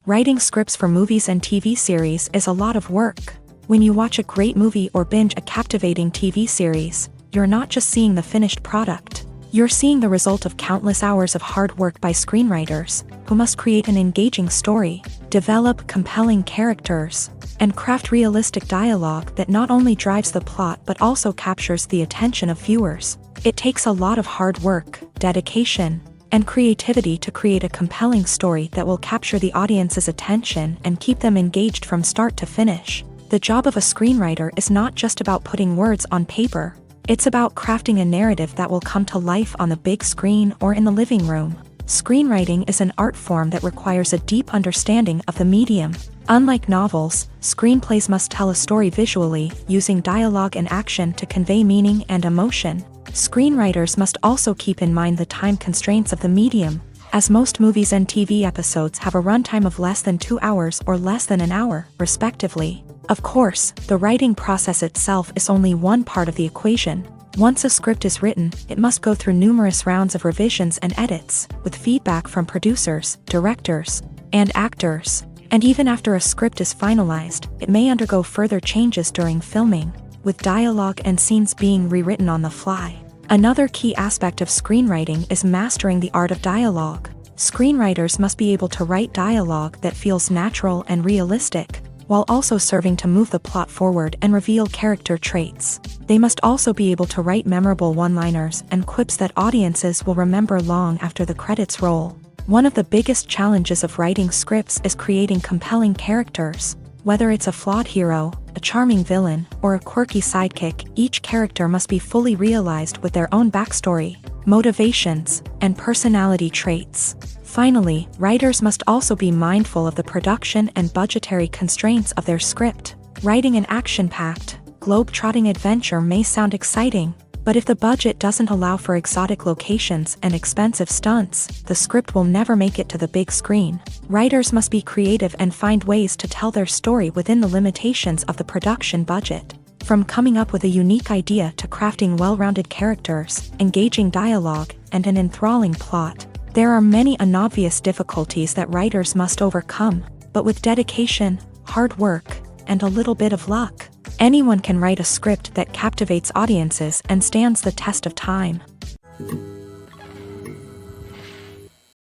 Writing scripts for movies and TV series is a lot of work. When you watch a great movie or binge a captivating TV series, you're not just seeing the finished product. You're seeing the result of countless hours of hard work by screenwriters, who must create an engaging story, develop compelling characters, and craft realistic dialogue that not only drives the plot but also captures the attention of viewers. It takes a lot of hard work, dedication, and creativity to create a compelling story that will capture the audience's attention and keep them engaged from start to finish. The job of a screenwriter is not just about putting words on paper. It's about crafting a narrative that will come to life on the big screen or in the living room. Screenwriting is an art form that requires a deep understanding of the medium. Unlike novels, screenplays must tell a story visually, using dialogue and action to convey meaning and emotion. Screenwriters must also keep in mind the time constraints of the medium, as most movies and TV episodes have a runtime of less than 2 hours or less than an hour, respectively. Of course, the writing process itself is only one part of the equation. Once a script is written, it must go through numerous rounds of revisions and edits, with feedback from producers, directors, and actors. And even after a script is finalized, it may undergo further changes during filming, with dialogue and scenes being rewritten on the fly. Another key aspect of screenwriting is mastering the art of dialogue. Screenwriters must be able to write dialogue that feels natural and realistic, while also serving to move the plot forward and reveal character traits. They must also be able to write memorable one-liners and quips that audiences will remember long after the credits roll. One of the biggest challenges of writing scripts is creating compelling characters. Whether it's a flawed hero, a charming villain, or a quirky sidekick, each character must be fully realized with their own backstory, motivations, and personality traits. Finally, writers must also be mindful of the production and budgetary constraints of their script. Writing an action-packed, globe-trotting adventure may sound exciting, but if the budget doesn't allow for exotic locations and expensive stunts, the script will never make it to the big screen. Writers must be creative and find ways to tell their story within the limitations of the production budget. From coming up with a unique idea to crafting well-rounded characters, engaging dialogue, and an enthralling plot, there are many unobvious difficulties that writers must overcome, but with dedication, hard work, and a little bit of luck, anyone can write a script that captivates audiences and stands the test of time.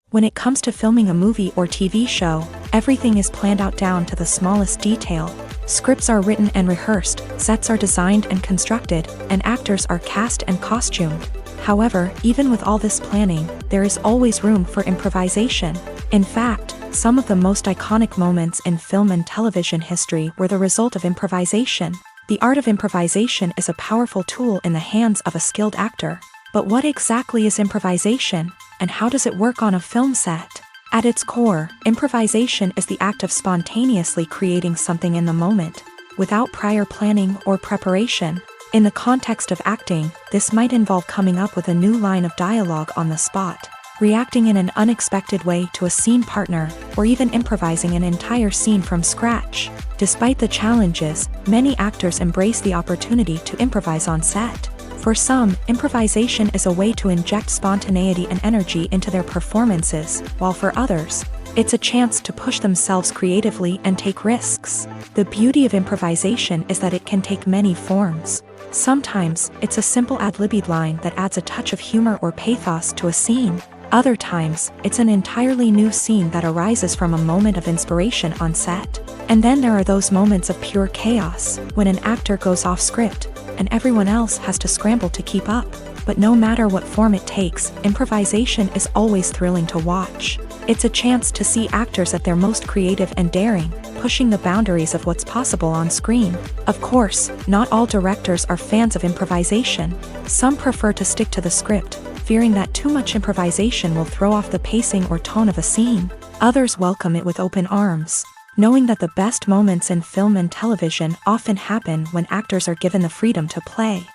When it comes to filming a movie or TV show, everything is planned out down to the smallest detail. Scripts are written and rehearsed, sets are designed and constructed, and actors are cast and costumed. However, even with all this planning, there is always room for improvisation. In fact, some of the most iconic moments in film and television history were the result of improvisation. The art of improvisation is a powerful tool in the hands of a skilled actor. But what exactly is improvisation, and how does it work on a film set? At its core, improvisation is the act of spontaneously creating something in the moment, without prior planning or preparation. In the context of acting, this might involve coming up with a new line of dialogue on the spot, reacting in an unexpected way to a scene partner, or even improvising an entire scene from scratch. Despite the challenges, many actors embrace the opportunity to improvise on set. For some, improvisation is a way to inject spontaneity and energy into their performances, while for others, it's a chance to push themselves creatively and take risks. The beauty of improvisation is that it can take many forms. Sometimes, it's a simple ad-libbed line that adds a touch of humor or pathos to a scene. Other times, it's an entirely new scene that arises from a moment of inspiration on set. And then there are those moments of pure chaos, when an actor goes off script, and everyone else has to scramble to keep up. But no matter what form it takes, improvisation is always thrilling to watch. It's a chance to see actors at their most creative and daring, pushing the boundaries of what's possible on screen. Of course, not all directors are fans of improvisation. Some prefer to stick to the script, fearing that too much improvisation will throw off the pacing or tone of a scene. Others welcome it with open arms, knowing that the best moments in film and television often happen when actors are given the freedom to play.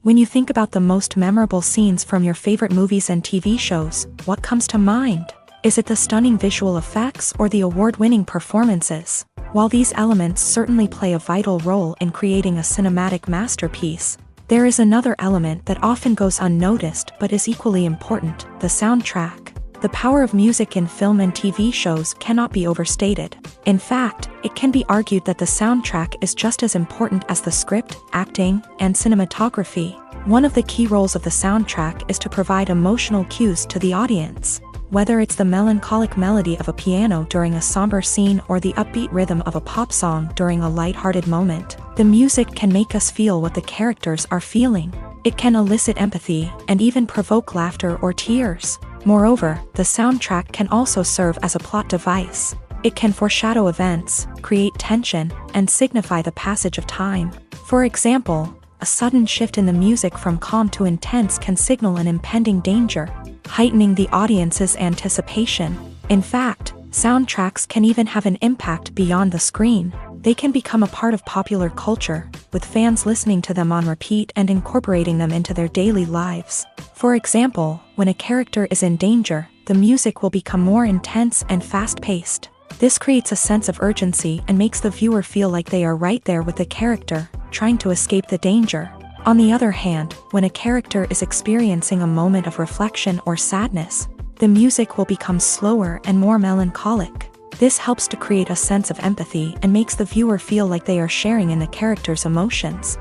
When you think about the most memorable scenes from your favorite movies and TV shows, what comes to mind? Is it the stunning visual effects or the award-winning performances? While these elements certainly play a vital role in creating a cinematic masterpiece, there is another element that often goes unnoticed but is equally important: the soundtrack. The power of music in film and TV shows cannot be overstated. In fact, it can be argued that the soundtrack is just as important as the script, acting, and cinematography. One of the key roles of the soundtrack is to provide emotional cues to the audience. Whether it's the melancholic melody of a piano during a somber scene or the upbeat rhythm of a pop song during a light-hearted moment, the music can make us feel what the characters are feeling. It can elicit empathy and even provoke laughter or tears. Moreover, the soundtrack can also serve as a plot device. It can foreshadow events, create tension, and signify the passage of time. For example, a sudden shift in the music from calm to intense can signal an impending danger, heightening the audience's anticipation. In fact, soundtracks can even have an impact beyond the screen. They can become a part of popular culture, with fans listening to them on repeat and incorporating them into their daily lives. For example, when a character is in danger, the music will become more intense and fast-paced. This creates a sense of urgency and makes the viewer feel like they are right there with the character, trying to escape the danger. On the other hand, when a character is experiencing a moment of reflection or sadness, the music will become slower and more melancholic. This helps to create a sense of empathy and makes the viewer feel like they are sharing in the character's emotions.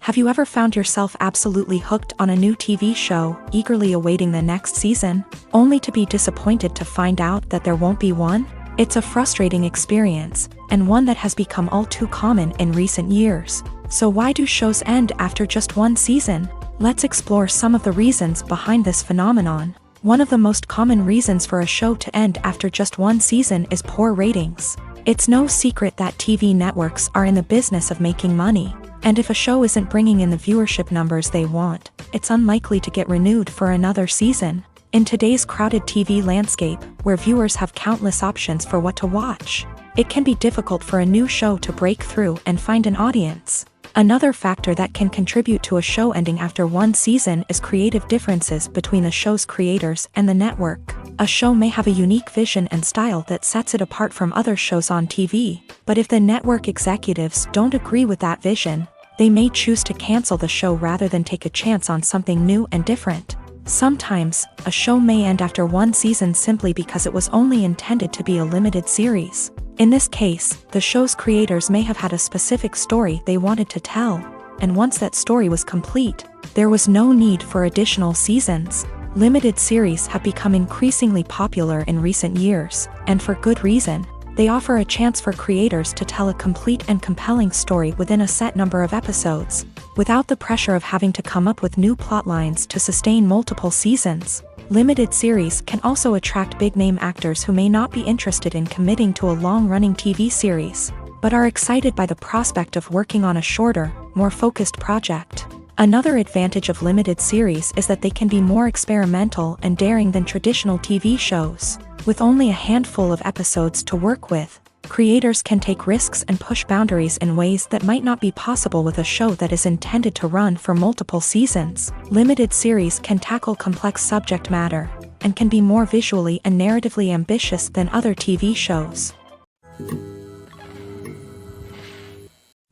Have you ever found yourself absolutely hooked on a new TV show, eagerly awaiting the next season, only to be disappointed to find out that there won't be one? It's a frustrating experience, and one that has become all too common in recent years. So why do shows end after just one season? Let's explore some of the reasons behind this phenomenon. One of the most common reasons for a show to end after just one season is poor ratings. It's no secret that TV networks are in the business of making money, and if a show isn't bringing in the viewership numbers they want, it's unlikely to get renewed for another season. In today's crowded TV landscape, where viewers have countless options for what to watch, it can be difficult for a new show to break through and find an audience. Another factor that can contribute to a show ending after one season is creative differences between the show's creators and the network. A show may have a unique vision and style that sets it apart from other shows on TV, but if the network executives don't agree with that vision, they may choose to cancel the show rather than take a chance on something new and different. Sometimes, a show may end after one season simply because it was only intended to be a limited series. In this case, the show's creators may have had a specific story they wanted to tell, and once that story was complete, there was no need for additional seasons. Limited series have become increasingly popular in recent years, and for good reason. They offer a chance for creators to tell a complete and compelling story within a set number of episodes, without the pressure of having to come up with new plotlines to sustain multiple seasons. Limited series can also attract big-name actors who may not be interested in committing to a long-running TV series, but are excited by the prospect of working on a shorter, more focused project. Another advantage of limited series is that they can be more experimental and daring than traditional TV shows. With only a handful of episodes to work with, creators can take risks and push boundaries in ways that might not be possible with a show that is intended to run for multiple seasons. Limited series can tackle complex subject matter, and can be more visually and narratively ambitious than other TV shows.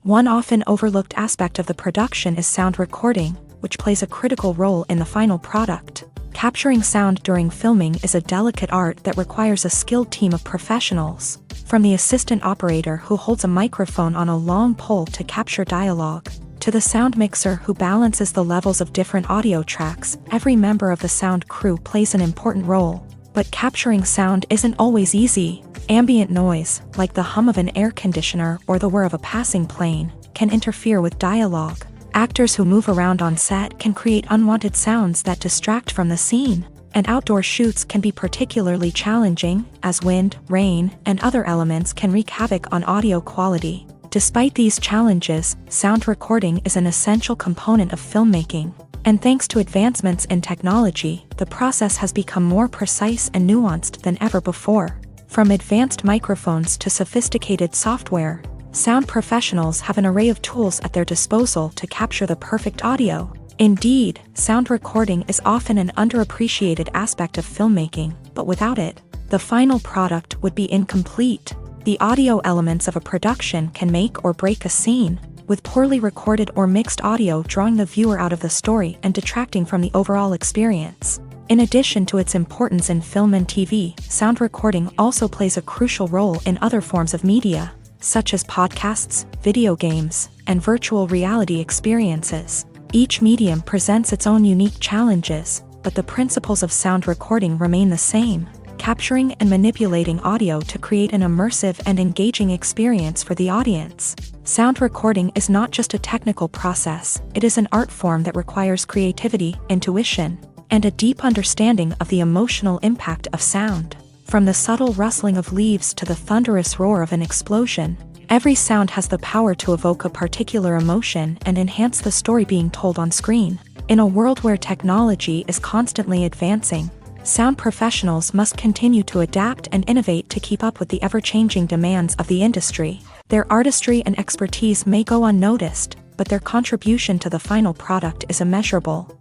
One often overlooked aspect of the production is sound recording, which plays a critical role in the final product. Capturing sound during filming is a delicate art that requires a skilled team of professionals. From the assistant operator who holds a microphone on a long pole to capture dialogue, to the sound mixer who balances the levels of different audio tracks, every member of the sound crew plays an important role. But capturing sound isn't always easy. Ambient noise, like the hum of an air conditioner or the whir of a passing plane, can interfere with dialogue. Actors who move around on set can create unwanted sounds that distract from the scene. And outdoor shoots can be particularly challenging, as wind, rain, and other elements can wreak havoc on audio quality. Despite these challenges, sound recording is an essential component of filmmaking. And thanks to advancements in technology, the process has become more precise and nuanced than ever before. From advanced microphones to sophisticated software, sound professionals have an array of tools at their disposal to capture the perfect audio. Indeed, sound recording is often an underappreciated aspect of filmmaking, but without it, the final product would be incomplete. The audio elements of a production can make or break a scene, with poorly recorded or mixed audio drawing the viewer out of the story and detracting from the overall experience. In addition to its importance in film and TV, sound recording also plays a crucial role in other forms of media, such as podcasts, video games, and virtual reality experiences. Each medium presents its own unique challenges, but the principles of sound recording remain the same: capturing and manipulating audio to create an immersive and engaging experience for the audience. Sound recording is not just a technical process, it is an art form that requires creativity, intuition, and a deep understanding of the emotional impact of sound. From the subtle rustling of leaves to the thunderous roar of an explosion, every sound has the power to evoke a particular emotion and enhance the story being told on screen. In a world where technology is constantly advancing, sound professionals must continue to adapt and innovate to keep up with the ever-changing demands of the industry. Their artistry and expertise may go unnoticed, but their contribution to the final product is immeasurable.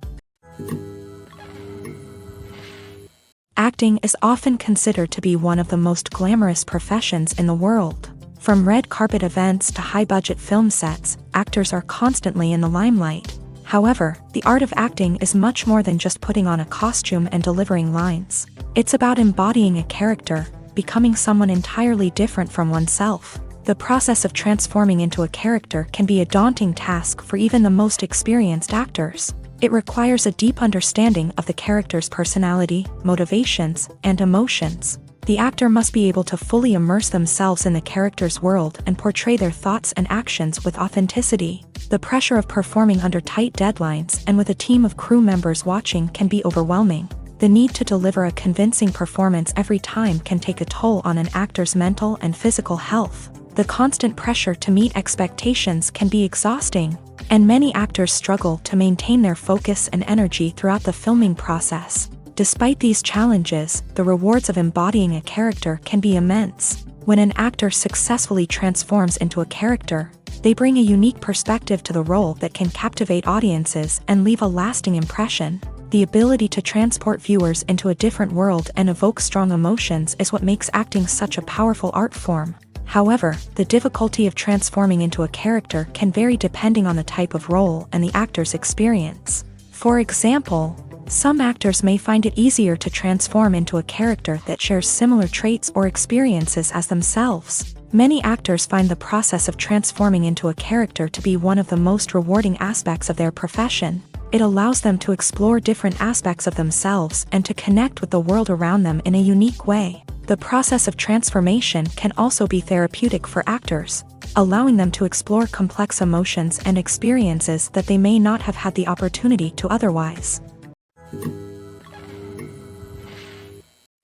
Acting is often considered to be one of the most glamorous professions in the world. From red carpet events to high-budget film sets, actors are constantly in the limelight. However, the art of acting is much more than just putting on a costume and delivering lines. It's about embodying a character, becoming someone entirely different from oneself. The process of transforming into a character can be a daunting task for even the most experienced actors. It requires a deep understanding of the character's personality, motivations, and emotions. The actor must be able to fully immerse themselves in the character's world and portray their thoughts and actions with authenticity. The pressure of performing under tight deadlines and with a team of crew members watching can be overwhelming. The need to deliver a convincing performance every time can take a toll on an actor's mental and physical health. The constant pressure to meet expectations can be exhausting, and many actors struggle to maintain their focus and energy throughout the filming process. Despite these challenges, the rewards of embodying a character can be immense. When an actor successfully transforms into a character, they bring a unique perspective to the role that can captivate audiences and leave a lasting impression. The ability to transport viewers into a different world and evoke strong emotions is what makes acting such a powerful art form. However, the difficulty of transforming into a character can vary depending on the type of role and the actor's experience. For example, some actors may find it easier to transform into a character that shares similar traits or experiences as themselves. Many actors find the process of transforming into a character to be one of the most rewarding aspects of their profession. It allows them to explore different aspects of themselves and to connect with the world around them in a unique way. The process of transformation can also be therapeutic for actors, allowing them to explore complex emotions and experiences that they may not have had the opportunity to otherwise.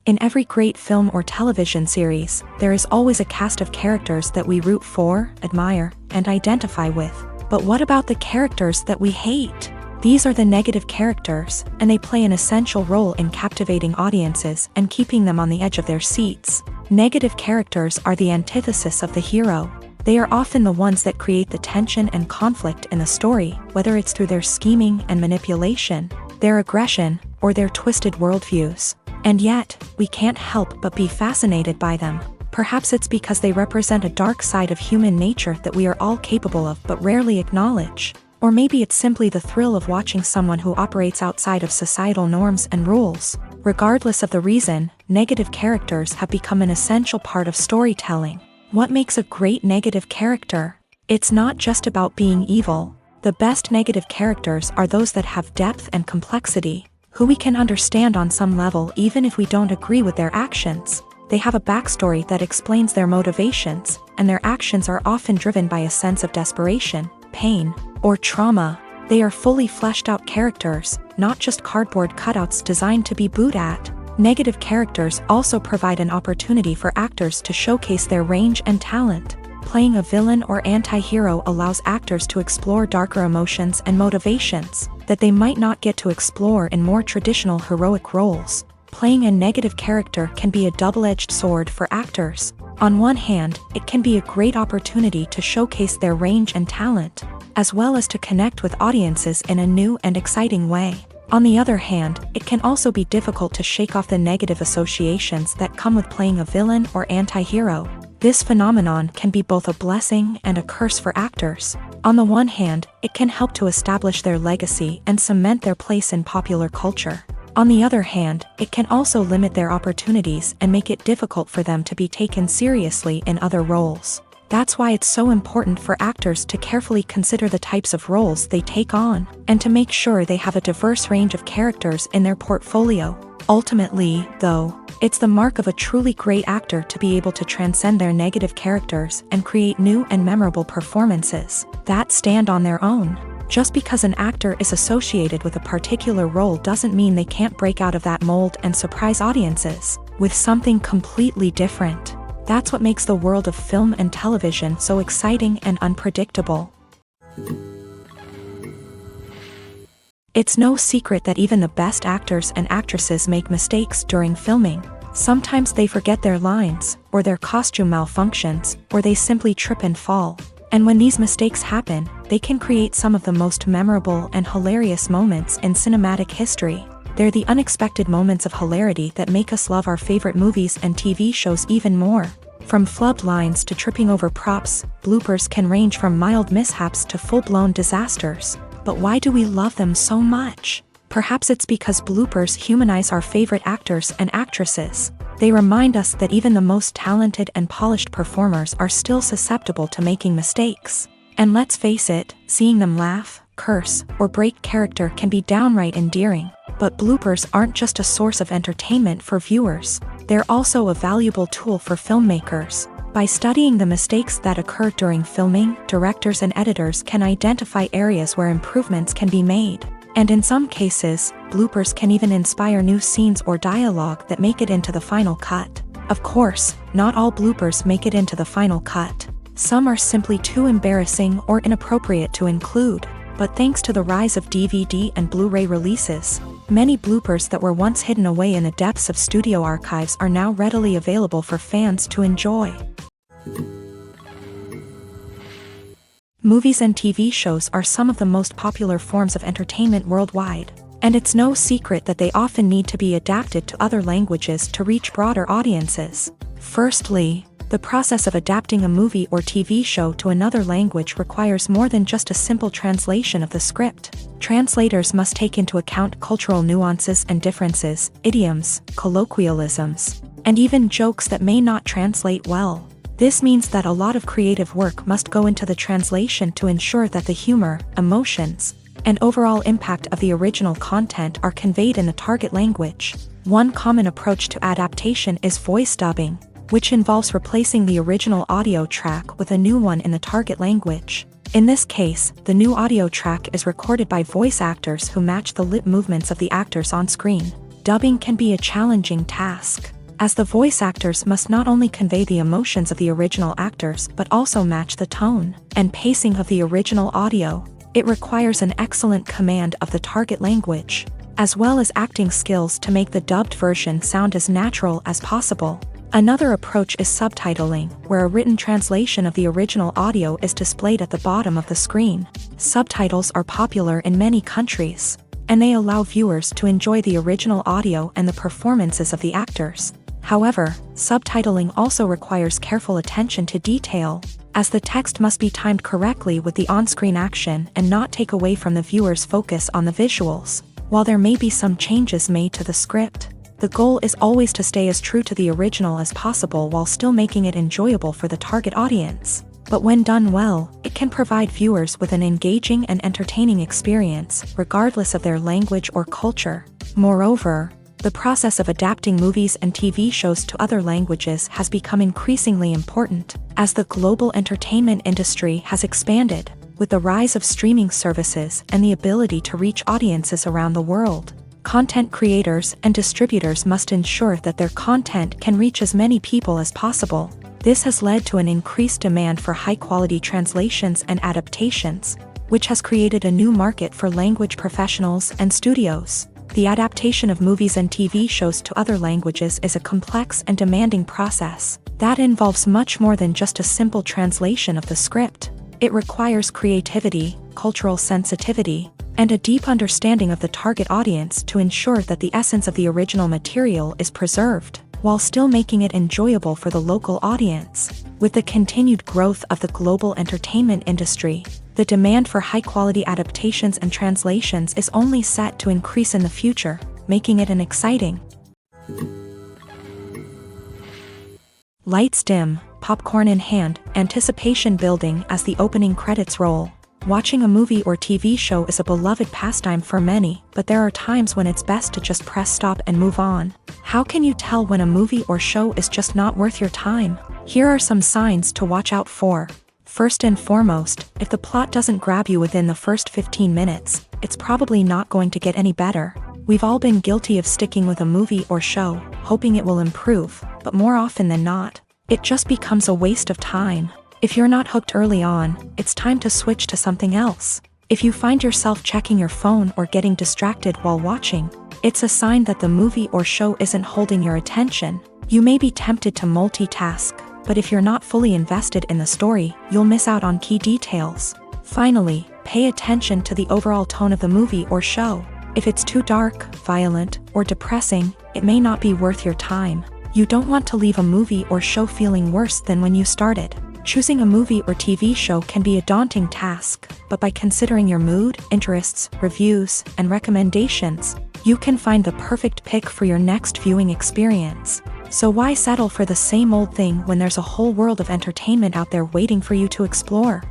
In every great film or television series, there is always a cast of characters that we root for, admire, and identify with. But what about the characters that we hate? These are the negative characters, and they play an essential role in captivating audiences and keeping them on the edge of their seats. Negative characters are the antithesis of the hero. They are often the ones that create the tension and conflict in the story, whether it's through their scheming and manipulation, their aggression, or their twisted worldviews. And yet, we can't help but be fascinated by them. Perhaps it's because they represent a dark side of human nature that we are all capable of but rarely acknowledge. Or maybe it's simply the thrill of watching someone who operates outside of societal norms and rules. Regardless of the reason, negative characters have become an essential part of storytelling. What makes a great negative character? It's not just about being evil. The best negative characters are those that have depth and complexity, who we can understand on some level even if we don't agree with their actions. They have a backstory that explains their motivations, and their actions are often driven by a sense of desperation, pain, or trauma. They are fully fleshed out characters, not just cardboard cutouts designed to be booed at. Negative characters also provide an opportunity for actors to showcase their range and talent. Playing a villain or anti-hero allows actors to explore darker emotions and motivations that they might not get to explore in more traditional heroic roles. Playing a negative character can be a double-edged sword for actors. On one hand, it can be a great opportunity to showcase their range and talent, as well as to connect with audiences in a new and exciting way. On the other hand, it can also be difficult to shake off the negative associations that come with playing a villain or anti-hero. This phenomenon can be both a blessing and a curse for actors. On the one hand, it can help to establish their legacy and cement their place in popular culture. On the other hand, it can also limit their opportunities and make it difficult for them to be taken seriously in other roles. That's why it's so important for actors to carefully consider the types of roles they take on, and to make sure they have a diverse range of characters in their portfolio. Ultimately, though, it's the mark of a truly great actor to be able to transcend their negative characters and create new and memorable performances that stand on their own. Just because an actor is associated with a particular role doesn't mean they can't break out of that mold and surprise audiences with something completely different. That's what makes the world of film and television so exciting and unpredictable. It's no secret that even the best actors and actresses make mistakes during filming. Sometimes they forget their lines, or their costume malfunctions, or they simply trip and fall. And when these mistakes happen, they can create some of the most memorable and hilarious moments in cinematic history. They're the unexpected moments of hilarity that make us love our favorite movies and TV shows even more. From flubbed lines to tripping over props, bloopers can range from mild mishaps to full-blown disasters. But why do we love them so much? Perhaps it's because bloopers humanize our favorite actors and actresses. They remind us that even the most talented and polished performers are still susceptible to making mistakes. And let's face it, seeing them laugh, curse, or break character can be downright endearing. But bloopers aren't just a source of entertainment for viewers. They're also a valuable tool for filmmakers. By studying the mistakes that occur during filming, directors and editors can identify areas where improvements can be made. And in some cases, bloopers can even inspire new scenes or dialogue that make it into the final cut. Of course, not all bloopers make it into the final cut. Some are simply too embarrassing or inappropriate to include. But thanks to the rise of DVD and Blu-ray releases, many bloopers that were once hidden away in the depths of studio archives are now readily available for fans to enjoy. Movies and TV shows are some of the most popular forms of entertainment worldwide, and it's no secret that they often need to be adapted to other languages to reach broader audiences. Firstly, the process of adapting a movie or TV show to another language requires more than just a simple translation of the script. Translators must take into account cultural nuances and differences, idioms, colloquialisms, and even jokes that may not translate well. This means that a lot of creative work must go into the translation to ensure that the humor, emotions, and overall impact of the original content are conveyed in the target language. One common approach to adaptation is voice dubbing, which involves replacing the original audio track with a new one in the target language. In this case, the new audio track is recorded by voice actors who match the lip movements of the actors on screen. Dubbing can be a challenging task, as the voice actors must not only convey the emotions of the original actors but also match the tone and pacing of the original audio. It requires an excellent command of the target language, as well as acting skills to make the dubbed version sound as natural as possible. Another approach is subtitling, where a written translation of the original audio is displayed at the bottom of the screen. Subtitles are popular in many countries, and they allow viewers to enjoy the original audio and the performances of the actors. However, subtitling also requires careful attention to detail, as the text must be timed correctly with the on-screen action and not take away from the viewer's focus on the visuals. While there may be some changes made to the script, the goal is always to stay as true to the original as possible while still making it enjoyable for the target audience. But when done well, it can provide viewers with an engaging and entertaining experience, regardless of their language or culture. Moreover, the process of adapting movies and TV shows to other languages has become increasingly important, as the global entertainment industry has expanded, with the rise of streaming services and the ability to reach audiences around the world. Content creators and distributors must ensure that their content can reach as many people as possible. This has led to an increased demand for high-quality translations and adaptations, which has created a new market for language professionals and studios. The adaptation of movies and TV shows to other languages is a complex and demanding process that involves much more than just a simple translation of the script. It requires creativity, cultural sensitivity, and a deep understanding of the target audience to ensure that the essence of the original material is preserved, while still making it enjoyable for the local audience. With the continued growth of the global entertainment industry, the demand for high-quality adaptations and translations is only set to increase in the future. making it an exciting. Lights dim, popcorn in hand, anticipation building as the opening credits roll. Watching a movie or TV show is a beloved pastime for many, but there are times when it's best to just press stop and move on. How can you tell when a movie or show is just not worth your time? Here are some signs to watch out for. First and foremost, if the plot doesn't grab you within the first 15 minutes, it's probably not going to get any better. We've all been guilty of sticking with a movie or show, hoping it will improve, but more often than not, it just becomes a waste of time. If you're not hooked early on, it's time to switch to something else. If you find yourself checking your phone or getting distracted while watching, it's a sign that the movie or show isn't holding your attention. You may be tempted to multitask, but if you're not fully invested in the story, you'll miss out on key details. Finally, pay attention to the overall tone of the movie or show. If it's too dark, violent, or depressing, it may not be worth your time. You don't want to leave a movie or show feeling worse than when you started. Choosing a movie or TV show can be a daunting task, but by considering your mood, interests, reviews, and recommendations, you can find the perfect pick for your next viewing experience. So why settle for the same old thing when there's a whole world of entertainment out there waiting for you to explore?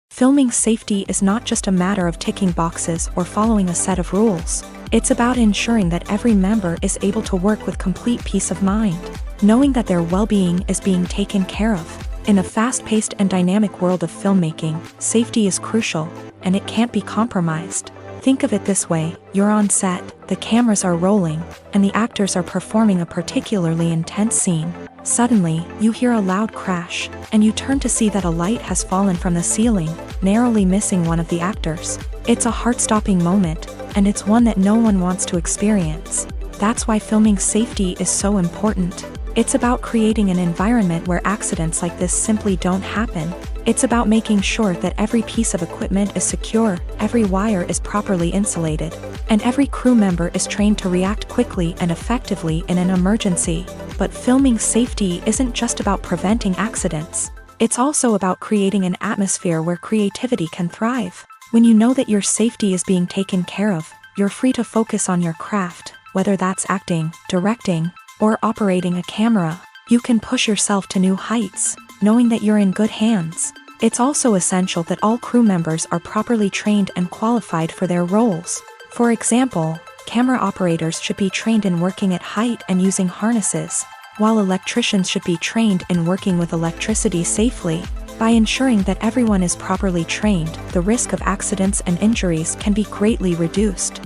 Filming safety is not just a matter of ticking boxes or following a set of rules. It's about ensuring that every member is able to work with complete peace of mind, knowing that their well-being is being taken care of. In a fast-paced and dynamic world of filmmaking, safety is crucial, and it can't be compromised. Think of it this way: you're on set, the cameras are rolling, and the actors are performing a particularly intense scene. Suddenly, you hear a loud crash, and you turn to see that a light has fallen from the ceiling, narrowly missing one of the actors. It's a heart-stopping moment, and it's one that no one wants to experience. That's why filming safety is so important. It's about creating an environment where accidents like this simply don't happen. It's about making sure that every piece of equipment is secure, every wire is properly insulated, and every crew member is trained to react quickly and effectively in an emergency. But filming safety isn't just about preventing accidents. It's also about creating an atmosphere where creativity can thrive. When you know that your safety is being taken care of, you're free to focus on your craft, whether that's acting, directing, or operating a camera. You can push yourself to new heights, knowing that you're in good hands. It's also essential that all crew members are properly trained and qualified for their roles. For example, camera operators should be trained in working at height and using harnesses, while electricians should be trained in working with electricity safely. By ensuring that everyone is properly trained, the risk of accidents and injuries can be greatly reduced.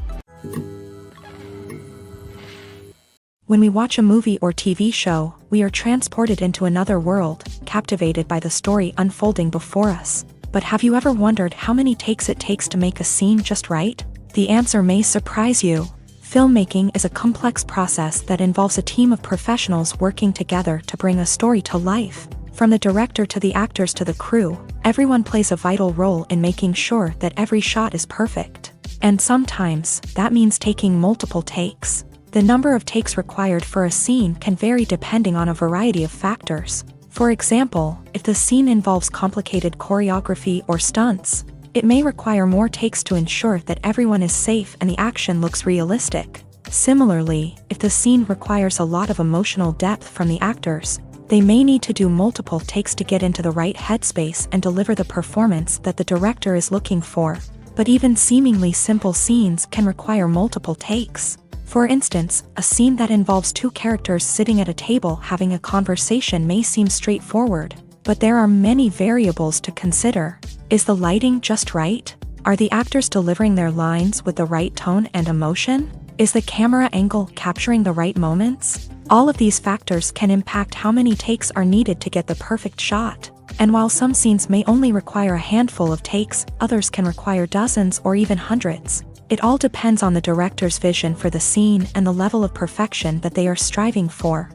When we watch a movie or TV show, we are transported into another world, captivated by the story unfolding before us. But have you ever wondered how many takes it takes to make a scene just right? The answer may surprise you. Filmmaking is a complex process that involves a team of professionals working together to bring a story to life. From the director to the actors to the crew, everyone plays a vital role in making sure that every shot is perfect. And sometimes, that means taking multiple takes. The number of takes required for a scene can vary depending on a variety of factors. For example, if the scene involves complicated choreography or stunts, it may require more takes to ensure that everyone is safe and the action looks realistic. Similarly, if the scene requires a lot of emotional depth from the actors, they may need to do multiple takes to get into the right headspace and deliver the performance that the director is looking for. But even seemingly simple scenes can require multiple takes. For instance, a scene that involves two characters sitting at a table having a conversation may seem straightforward, but there are many variables to consider. Is the lighting just right? Are the actors delivering their lines with the right tone and emotion? Is the camera angle capturing the right moments? All of these factors can impact how many takes are needed to get the perfect shot. And while some scenes may only require a handful of takes, others can require dozens or even hundreds. It all depends on the director's vision for the scene and the level of perfection that they are striving for.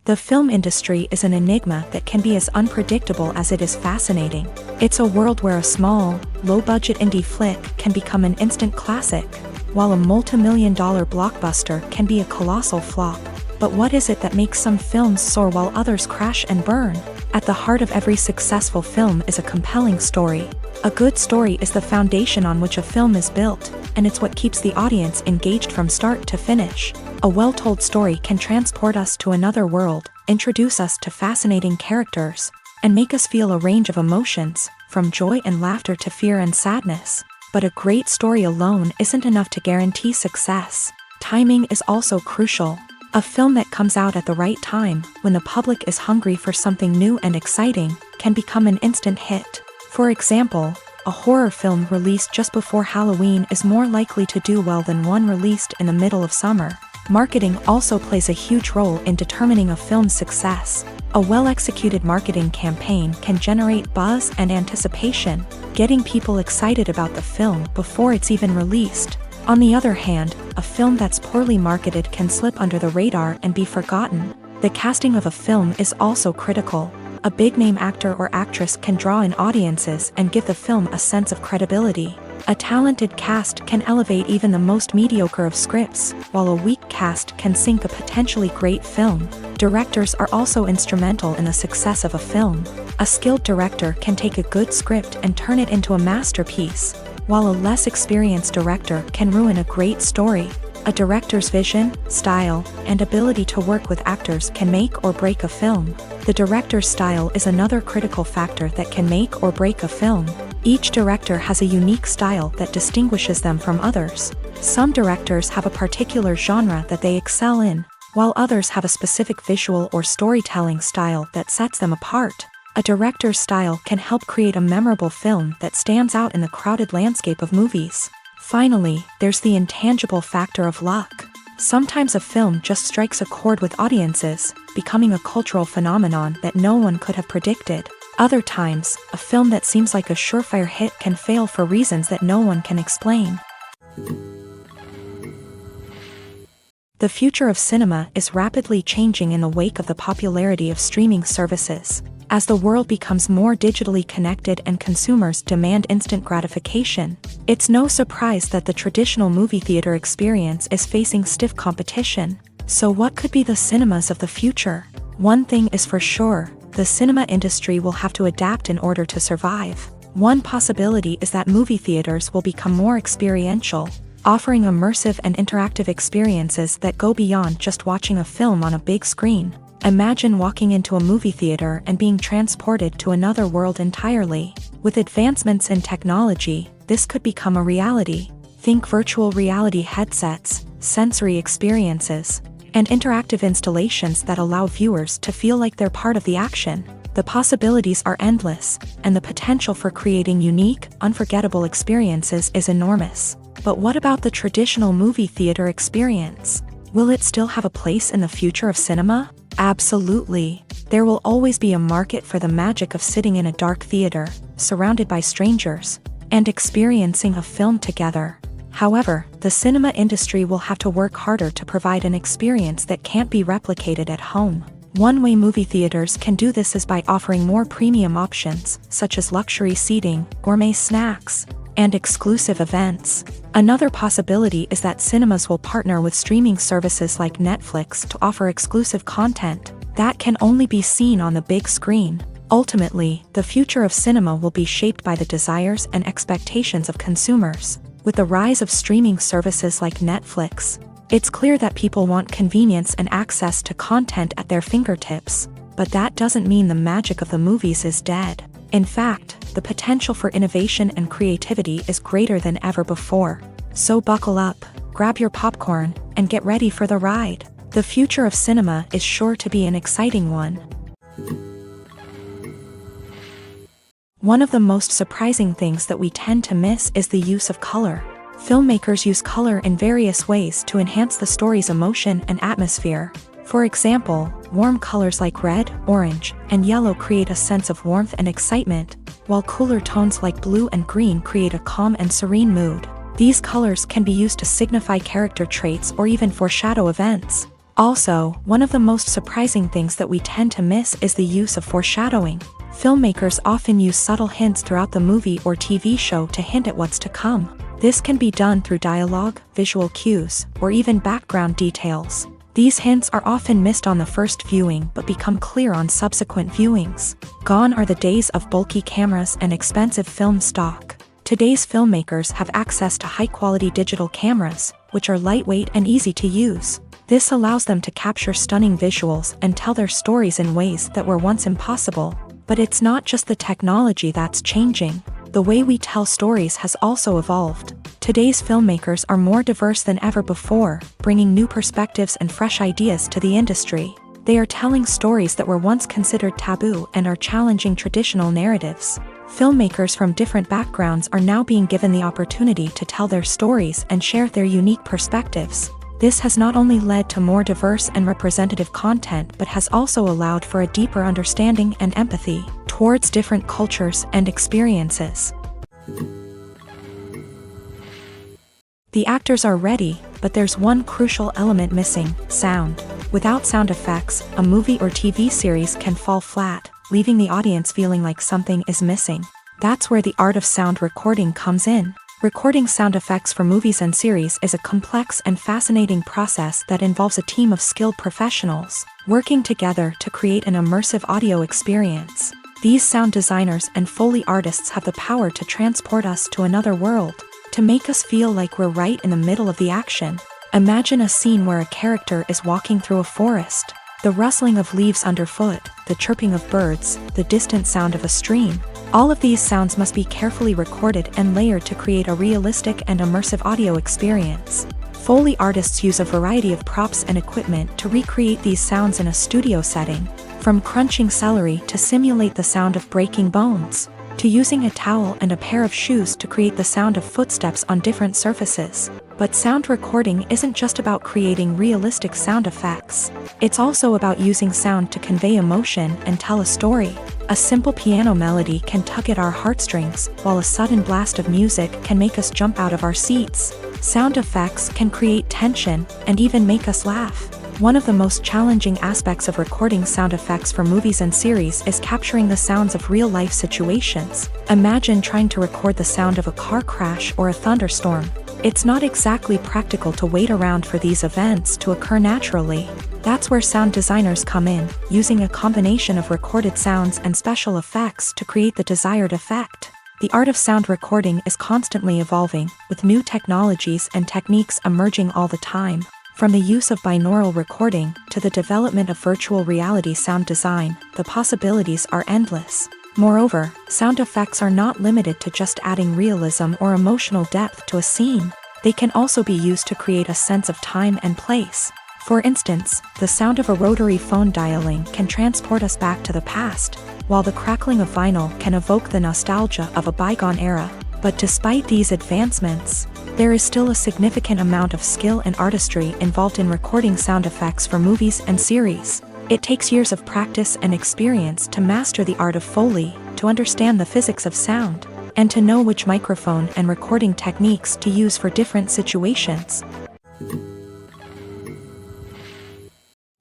The film industry is an enigma that can be as unpredictable as it is fascinating. It's a world where a small, low-budget indie flick can become an instant classic, while a multi-million-dollar blockbuster can be a colossal flop. But what is it that makes some films soar while others crash and burn? At the heart of every successful film is a compelling story. A good story is the foundation on which a film is built, and it's what keeps the audience engaged from start to finish. A well-told story can transport us to another world, introduce us to fascinating characters, and make us feel a range of emotions, from joy and laughter to fear and sadness. But a great story alone isn't enough to guarantee success. Timing is also crucial. A film that comes out at the right time, when the public is hungry for something new and exciting, can become an instant hit. For example, a horror film released just before Halloween is more likely to do well than one released in the middle of summer. Marketing also plays a huge role in determining a film's success. A well-executed marketing campaign can generate buzz and anticipation, getting people excited about the film before it's even released. On the other hand, a film that's poorly marketed can slip under the radar and be forgotten. The casting of a film is also critical. A big-name actor or actress can draw in audiences and give the film a sense of credibility. A talented cast can elevate even the most mediocre of scripts, while a weak cast can sink a potentially great film. Directors are also instrumental in the success of a film. A skilled director can take a good script and turn it into a masterpiece, while a less experienced director can ruin a great story. A director's vision, style, and ability to work with actors can make or break a film. The director's style is another critical factor that can make or break a film. Each director has a unique style that distinguishes them from others. Some directors have a particular genre that they excel in, while others have a specific visual or storytelling style that sets them apart. A director's style can help create a memorable film that stands out in the crowded landscape of movies. Finally, there's the intangible factor of luck. Sometimes a film just strikes a chord with audiences, becoming a cultural phenomenon that no one could have predicted. Other times, a film that seems like a surefire hit can fail for reasons that no one can explain. The future of cinema is rapidly changing in the wake of the popularity of streaming services. As the world becomes more digitally connected and consumers demand instant gratification, it's no surprise that the traditional movie theater experience is facing stiff competition. So what could be the cinemas of the future? One thing is for sure, the cinema industry will have to adapt in order to survive. One possibility is that movie theaters will become more experiential, offering immersive and interactive experiences that go beyond just watching a film on a big screen. Imagine walking into a movie theater and being transported to another world entirely. With advancements in technology, this could become a reality. Think virtual reality headsets, sensory experiences, and interactive installations that allow viewers to feel like they're part of the action. The possibilities are endless, and the potential for creating unique, unforgettable experiences is enormous. But what about the traditional movie theater experience? Will it still have a place in the future of cinema? Absolutely. There will always be a market for the magic of sitting in a dark theater, surrounded by strangers, and experiencing a film together. However, the cinema industry will have to work harder to provide an experience that can't be replicated at home. One way movie theaters can do this is by offering more premium options, such as luxury seating, gourmet snacks, and exclusive events. Another possibility is that cinemas will partner with streaming services like Netflix to offer exclusive content that can only be seen on the big screen. Ultimately, the future of cinema will be shaped by the desires and expectations of consumers. With the rise of streaming services like Netflix, it's clear that people want convenience and access to content at their fingertips. But that doesn't mean the magic of the movies is dead. In fact, the potential for innovation and creativity is greater than ever before. So buckle up, grab your popcorn, and get ready for the ride. The future of cinema is sure to be an exciting one. One of the most surprising things that we tend to miss is the use of color. Filmmakers use color in various ways to enhance the story's emotion and atmosphere. For example, warm colors like red, orange, and yellow create a sense of warmth and excitement, while cooler tones like blue and green create a calm and serene mood. These colors can be used to signify character traits or even foreshadow events. Also, one of the most surprising things that we tend to miss is the use of foreshadowing. Filmmakers often use subtle hints throughout the movie or TV show to hint at what's to come. This can be done through dialogue, visual cues, or even background details. These hints are often missed on the first viewing but become clear on subsequent viewings. Gone are the days of bulky cameras and expensive film stock. Today's filmmakers have access to high-quality digital cameras, which are lightweight and easy to use. This allows them to capture stunning visuals and tell their stories in ways that were once impossible. But it's not just the technology that's changing. The way we tell stories has also evolved. Today's filmmakers are more diverse than ever before, bringing new perspectives and fresh ideas to the industry. They are telling stories that were once considered taboo and are challenging traditional narratives. Filmmakers from different backgrounds are now being given the opportunity to tell their stories and share their unique perspectives. This has not only led to more diverse and representative content but has also allowed for a deeper understanding and empathy towards different cultures and experiences. The actors are ready, but there's one crucial element missing: sound. Without sound effects, a movie or TV series can fall flat, leaving the audience feeling like something is missing. That's where the art of sound recording comes in. Recording sound effects for movies and series is a complex and fascinating process that involves a team of skilled professionals working together to create an immersive audio experience. These sound designers and Foley artists have the power to transport us to another world, to make us feel like we're right in the middle of the action. Imagine a scene where a character is walking through a forest. The rustling of leaves underfoot, the chirping of birds, the distant sound of a stream. All of these sounds must be carefully recorded and layered to create a realistic and immersive audio experience. Foley artists use a variety of props and equipment to recreate these sounds in a studio setting, from crunching celery to simulate the sound of breaking bones, to using a towel and a pair of shoes to create the sound of footsteps on different surfaces. But sound recording isn't just about creating realistic sound effects. It's also about using sound to convey emotion and tell a story. A simple piano melody can tug at our heartstrings, while a sudden blast of music can make us jump out of our seats. Sound effects can create tension and even make us laugh. One of the most challenging aspects of recording sound effects for movies and series is capturing the sounds of real-life situations. Imagine trying to record the sound of a car crash or a thunderstorm. It's not exactly practical to wait around for these events to occur naturally. That's where sound designers come in, using a combination of recorded sounds and special effects to create the desired effect. The art of sound recording is constantly evolving, with new technologies and techniques emerging all the time. From the use of binaural recording to the development of virtual reality sound design, the possibilities are endless. Moreover, sound effects are not limited to just adding realism or emotional depth to a scene. They can also be used to create a sense of time and place. For instance, the sound of a rotary phone dialing can transport us back to the past, while the crackling of vinyl can evoke the nostalgia of a bygone era. But despite these advancements, there is still a significant amount of skill and artistry involved in recording sound effects for movies and series. It takes years of practice and experience to master the art of Foley, to understand the physics of sound, and to know which microphone and recording techniques to use for different situations.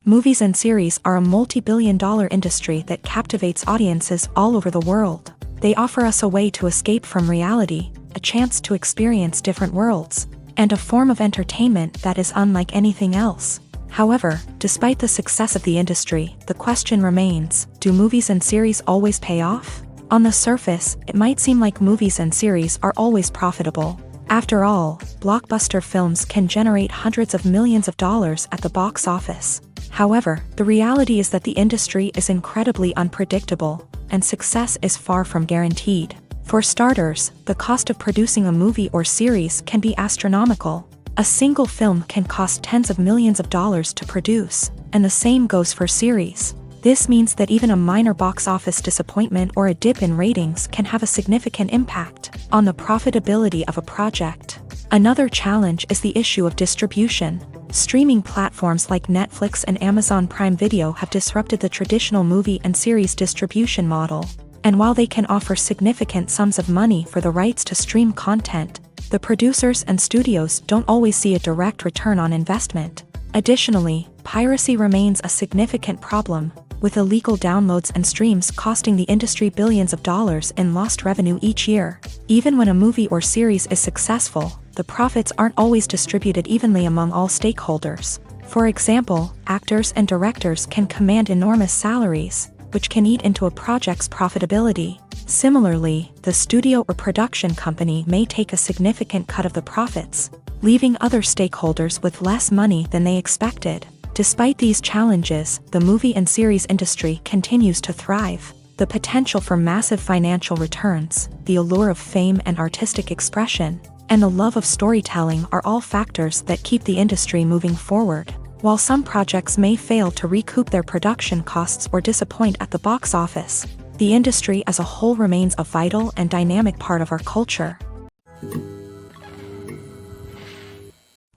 Movies and series are a multi-billion-dollar industry that captivates audiences all over the world. They offer us a way to escape from reality, a chance to experience different worlds, and a form of entertainment that is unlike anything else. However, despite the success of the industry, the question remains, do movies and series always pay off? On the surface, it might seem like movies and series are always profitable. After all, blockbuster films can generate hundreds of millions of dollars at the box office. However, the reality is that the industry is incredibly unpredictable, and success is far from guaranteed. For starters, the cost of producing a movie or series can be astronomical. A single film can cost tens of millions of dollars to produce, and the same goes for series. This means that even a minor box office disappointment or a dip in ratings can have a significant impact on the profitability of a project. Another challenge is the issue of distribution. Streaming platforms like Netflix and Amazon Prime Video have disrupted the traditional movie and series distribution model. And while they can offer significant sums of money for the rights to stream content, the producers and studios don't always see a direct return on investment. Additionally, piracy remains a significant problem, with illegal downloads and streams costing the industry billions of dollars in lost revenue each year. Even when a movie or series is successful, the profits aren't always distributed evenly among all stakeholders. For example, actors and directors can command enormous salaries, which can eat into a project's profitability. Similarly, the studio or production company may take a significant cut of the profits, leaving other stakeholders with less money than they expected. Despite these challenges, the movie and series industry continues to thrive. The potential for massive financial returns, the allure of fame and artistic expression, and the love of storytelling are all factors that keep the industry moving forward. While some projects may fail to recoup their production costs or disappoint at the box office, the industry as a whole remains a vital and dynamic part of our culture.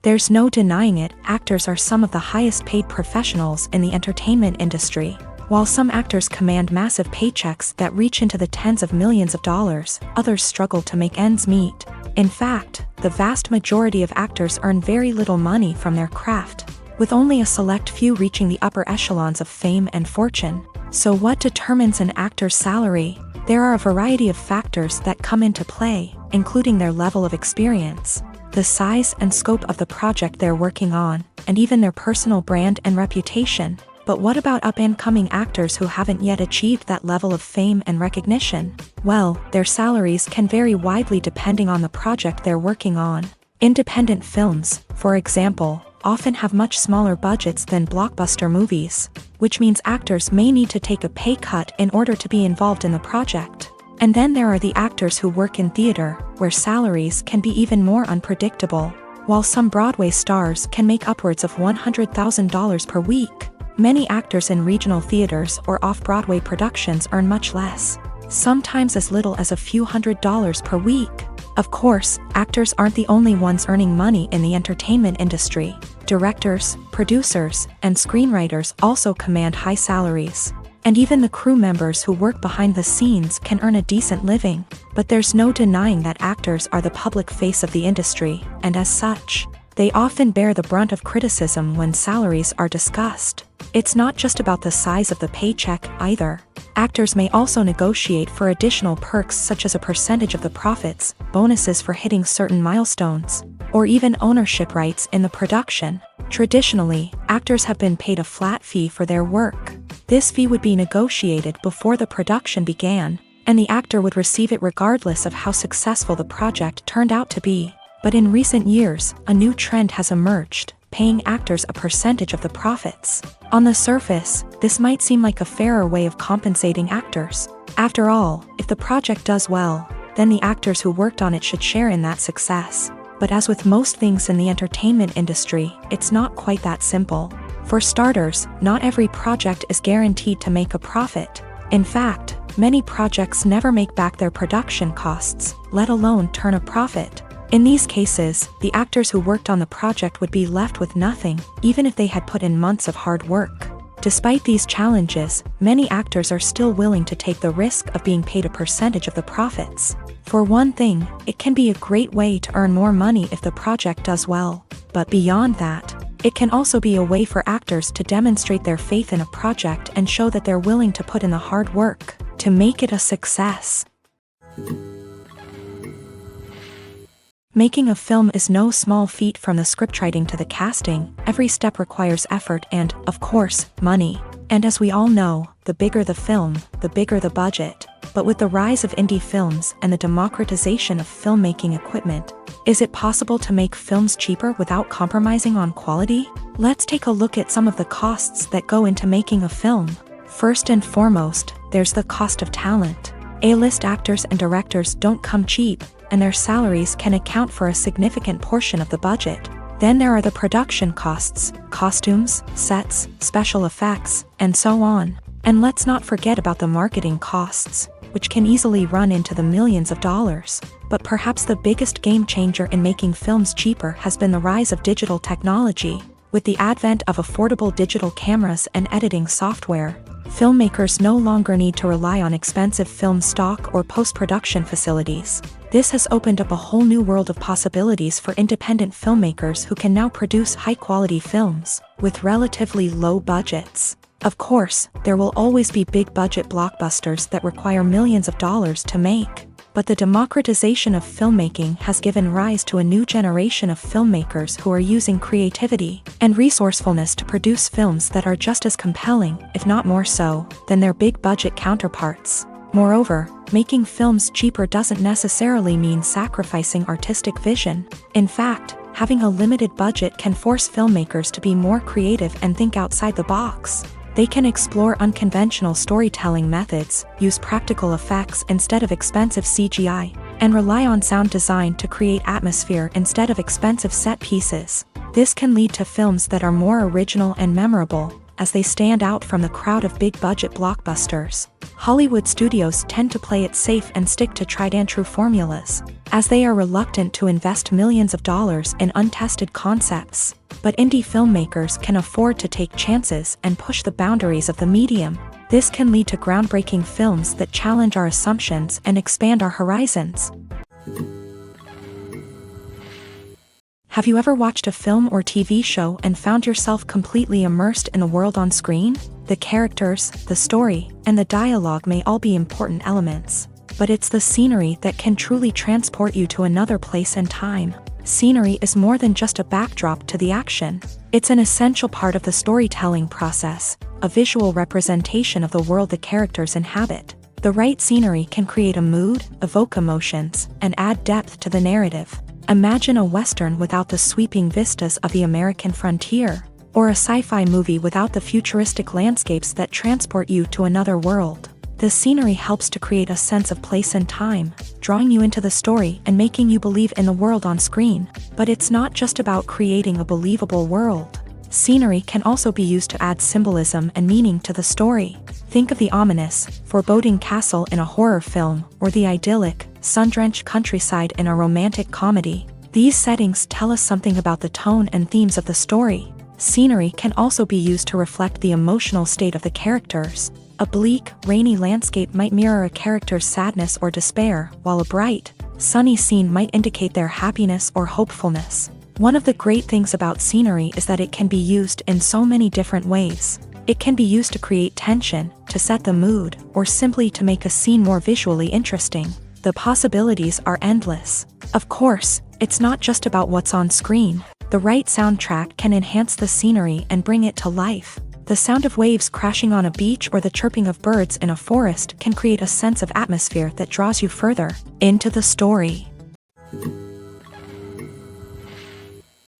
There's no denying it, actors are some of the highest paid professionals in the entertainment industry. While some actors command massive paychecks that reach into the tens of millions of dollars, others struggle to make ends meet. In fact, the vast majority of actors earn very little money from their craft, with only a select few reaching the upper echelons of fame and fortune. So what determines an actor's salary? There are a variety of factors that come into play, including their level of experience, the size and scope of the project they're working on, and even their personal brand and reputation. But what about up-and-coming actors who haven't yet achieved that level of fame and recognition? Well, their salaries can vary widely depending on the project they're working on. Independent films, for example, often have much smaller budgets than blockbuster movies, which means actors may need to take a pay cut in order to be involved in the project. And then there are the actors who work in theater, where salaries can be even more unpredictable. While some Broadway stars can make upwards of $100,000 per week, many actors in regional theaters or off-Broadway productions earn much less, sometimes as little as a few $100s per week. Of course, actors aren't the only ones earning money in the entertainment industry. Directors, producers, and screenwriters also command high salaries. And even the crew members who work behind the scenes can earn a decent living. But there's no denying that actors are the public face of the industry, and as such, they often bear the brunt of criticism when salaries are discussed. It's not just about the size of the paycheck, either. Actors may also negotiate for additional perks such as a percentage of the profits, bonuses for hitting certain milestones, or even ownership rights in the production. Traditionally, actors have been paid a flat fee for their work. This fee would be negotiated before the production began, and the actor would receive it regardless of how successful the project turned out to be. But in recent years, a new trend has emerged, paying actors a percentage of the profits. On the surface, this might seem like a fairer way of compensating actors. After all, if the project does well, then the actors who worked on it should share in that success. But as with most things in the entertainment industry, it's not quite that simple. For starters, not every project is guaranteed to make a profit. In fact, many projects never make back their production costs, let alone turn a profit. In these cases, the actors who worked on the project would be left with nothing, even if they had put in months of hard work. Despite these challenges, many actors are still willing to take the risk of being paid a percentage of the profits. For one thing, it can be a great way to earn more money if the project does well. But beyond that, it can also be a way for actors to demonstrate their faith in a project and show that they're willing to put in the hard work to make it a success. Making a film is no small feat. From the scriptwriting to the casting, every step requires effort and, of course, money. And as we all know, the bigger the film, the bigger the budget. But with the rise of indie films and the democratization of filmmaking equipment, is it possible to make films cheaper without compromising on quality? Let's take a look at some of the costs that go into making a film. First and foremost, there's the cost of talent. A-list actors and directors don't come cheap, and their salaries can account for a significant portion of the budget. Then there are the production costs, costumes, sets, special effects, and so on. And let's not forget about the marketing costs, which can easily run into the millions of dollars. But perhaps the biggest game changer in making films cheaper has been the rise of digital technology. With the advent of affordable digital cameras and editing software, filmmakers no longer need to rely on expensive film stock or post-production facilities. This has opened up a whole new world of possibilities for independent filmmakers who can now produce high-quality films with relatively low budgets. Of course, there will always be big-budget blockbusters that require millions of dollars to make. But the democratization of filmmaking has given rise to a new generation of filmmakers who are using creativity and resourcefulness to produce films that are just as compelling, if not more so, than their big-budget counterparts. Moreover, making films cheaper doesn't necessarily mean sacrificing artistic vision. In fact, having a limited budget can force filmmakers to be more creative and think outside the box. They can explore unconventional storytelling methods, use practical effects instead of expensive CGI, and rely on sound design to create atmosphere instead of expensive set pieces. This can lead to films that are more original and memorable, as they stand out from the crowd of big-budget blockbusters. Hollywood studios tend to play it safe and stick to tried-and-true formulas, as they are reluctant to invest millions of dollars in untested concepts. But indie filmmakers can afford to take chances and push the boundaries of the medium. This can lead to groundbreaking films that challenge our assumptions and expand our horizons. Have you ever watched a film or TV show and found yourself completely immersed in the world on screen? The characters, the story, and the dialogue may all be important elements, but it's the scenery that can truly transport you to another place and time. Scenery is more than just a backdrop to the action. It's an essential part of the storytelling process, a visual representation of the world the characters inhabit. The right scenery can create a mood, evoke emotions, and add depth to the narrative. Imagine a Western without the sweeping vistas of the American frontier, or a sci-fi movie without the futuristic landscapes that transport you to another world. The scenery helps to create a sense of place and time, drawing you into the story and making you believe in the world on screen. But it's not just about creating a believable world. Scenery can also be used to add symbolism and meaning to the story. Think of the ominous, foreboding castle in a horror film, or the idyllic, sun-drenched countryside in a romantic comedy. These settings tell us something about the tone and themes of the story. Scenery can also be used to reflect the emotional state of the characters. A bleak, rainy landscape might mirror a character's sadness or despair, while a bright, sunny scene might indicate their happiness or hopefulness. One of the great things about scenery is that it can be used in so many different ways. It can be used to create tension, to set the mood, or simply to make a scene more visually interesting. The possibilities are endless. Of course, it's not just about what's on screen. The right soundtrack can enhance the scenery and bring it to life. The sound of waves crashing on a beach or the chirping of birds in a forest can create a sense of atmosphere that draws you further into the story.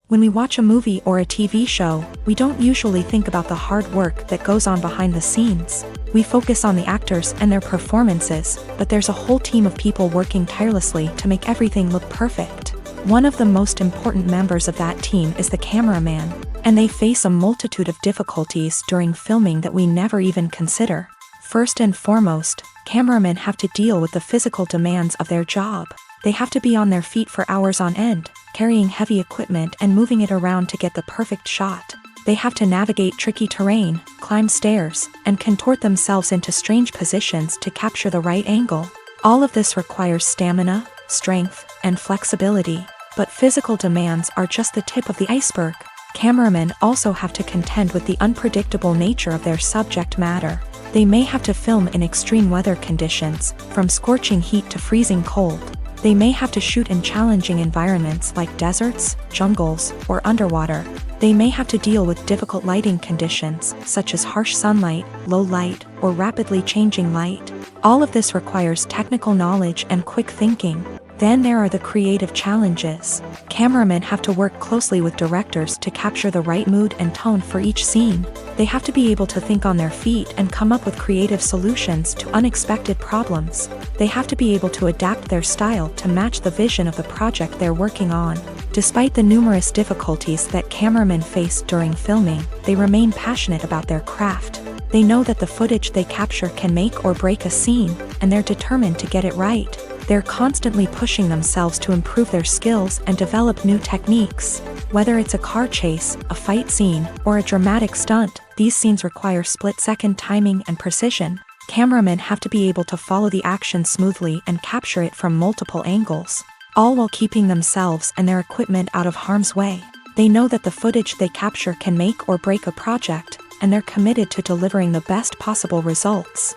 When we watch a movie or a TV show, we don't usually think about the hard work that goes on behind the scenes. We focus on the actors and their performances, but there's a whole team of people working tirelessly to make everything look perfect. One of the most important members of that team is the cameraman, and they face a multitude of difficulties during filming that we never even consider. First and foremost, cameramen have to deal with the physical demands of their job. They have to be on their feet for hours on end, carrying heavy equipment and moving it around to get the perfect shot. They have to navigate tricky terrain, climb stairs, and contort themselves into strange positions to capture the right angle. All of this requires stamina, strength, and flexibility. But physical demands are just the tip of the iceberg. Cameramen also have to contend with the unpredictable nature of their subject matter. They may have to film in extreme weather conditions, from scorching heat to freezing cold. They may have to shoot in challenging environments like deserts, jungles, or underwater. They may have to deal with difficult lighting conditions, such as harsh sunlight, low light, or rapidly changing light. All of this requires technical knowledge and quick thinking. Then there are the creative challenges. Cameramen have to work closely with directors to capture the right mood and tone for each scene. They have to be able to think on their feet and come up with creative solutions to unexpected problems. They have to be able to adapt their style to match the vision of the project they're working on. Despite the numerous difficulties that cameramen face during filming, they remain passionate about their craft. They know that the footage they capture can make or break a scene, and they're determined to get it right. They're constantly pushing themselves to improve their skills and develop new techniques. Whether it's a car chase, a fight scene, or a dramatic stunt, these scenes require split-second timing and precision. Cameramen have to be able to follow the action smoothly and capture it from multiple angles, all while keeping themselves and their equipment out of harm's way. They know that the footage they capture can make or break a project, and they're committed to delivering the best possible results.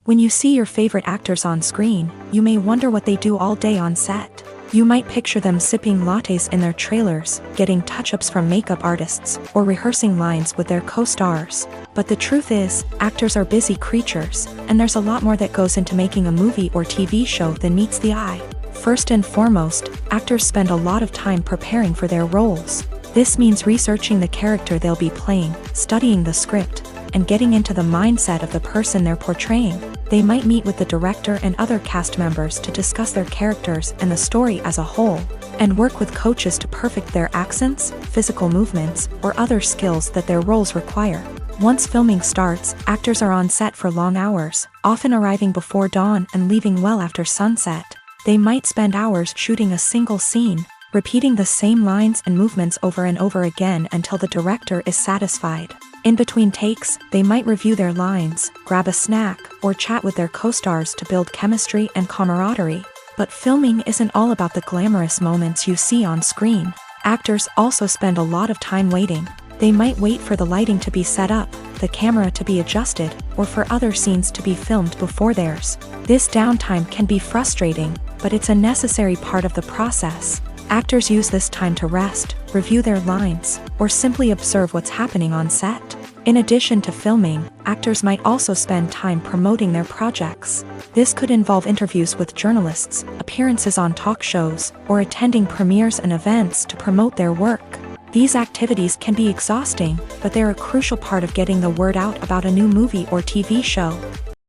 When you see your favorite actors on screen, you may wonder what they do all day on set. You might picture them sipping lattes in their trailers, getting touch-ups from makeup artists, or rehearsing lines with their co-stars. But the truth is, actors are busy creatures, and there's a lot more that goes into making a movie or TV show than meets the eye. First and foremost, actors spend a lot of time preparing for their roles. This means researching the character they'll be playing, studying the script, and getting into the mindset of the person they're portraying. They might meet with the director and other cast members to discuss their characters and the story as a whole, and work with coaches to perfect their accents, physical movements, or other skills that their roles require. Once filming starts, actors are on set for long hours, often arriving before dawn and leaving well after sunset. They might spend hours shooting a single scene, repeating the same lines and movements over and over again until the director is satisfied. In between takes, they might review their lines, grab a snack, or chat with their co-stars to build chemistry and camaraderie. But filming isn't all about the glamorous moments you see on screen. Actors also spend a lot of time waiting. They might wait for the lighting to be set up, the camera to be adjusted, or for other scenes to be filmed before theirs. This downtime can be frustrating, but it's a necessary part of the process. Actors use this time to rest, review their lines, or simply observe what's happening on set. In addition to filming, actors might also spend time promoting their projects. This could involve interviews with journalists, appearances on talk shows, or attending premieres and events to promote their work. These activities can be exhausting, but they're a crucial part of getting the word out about a new movie or TV show.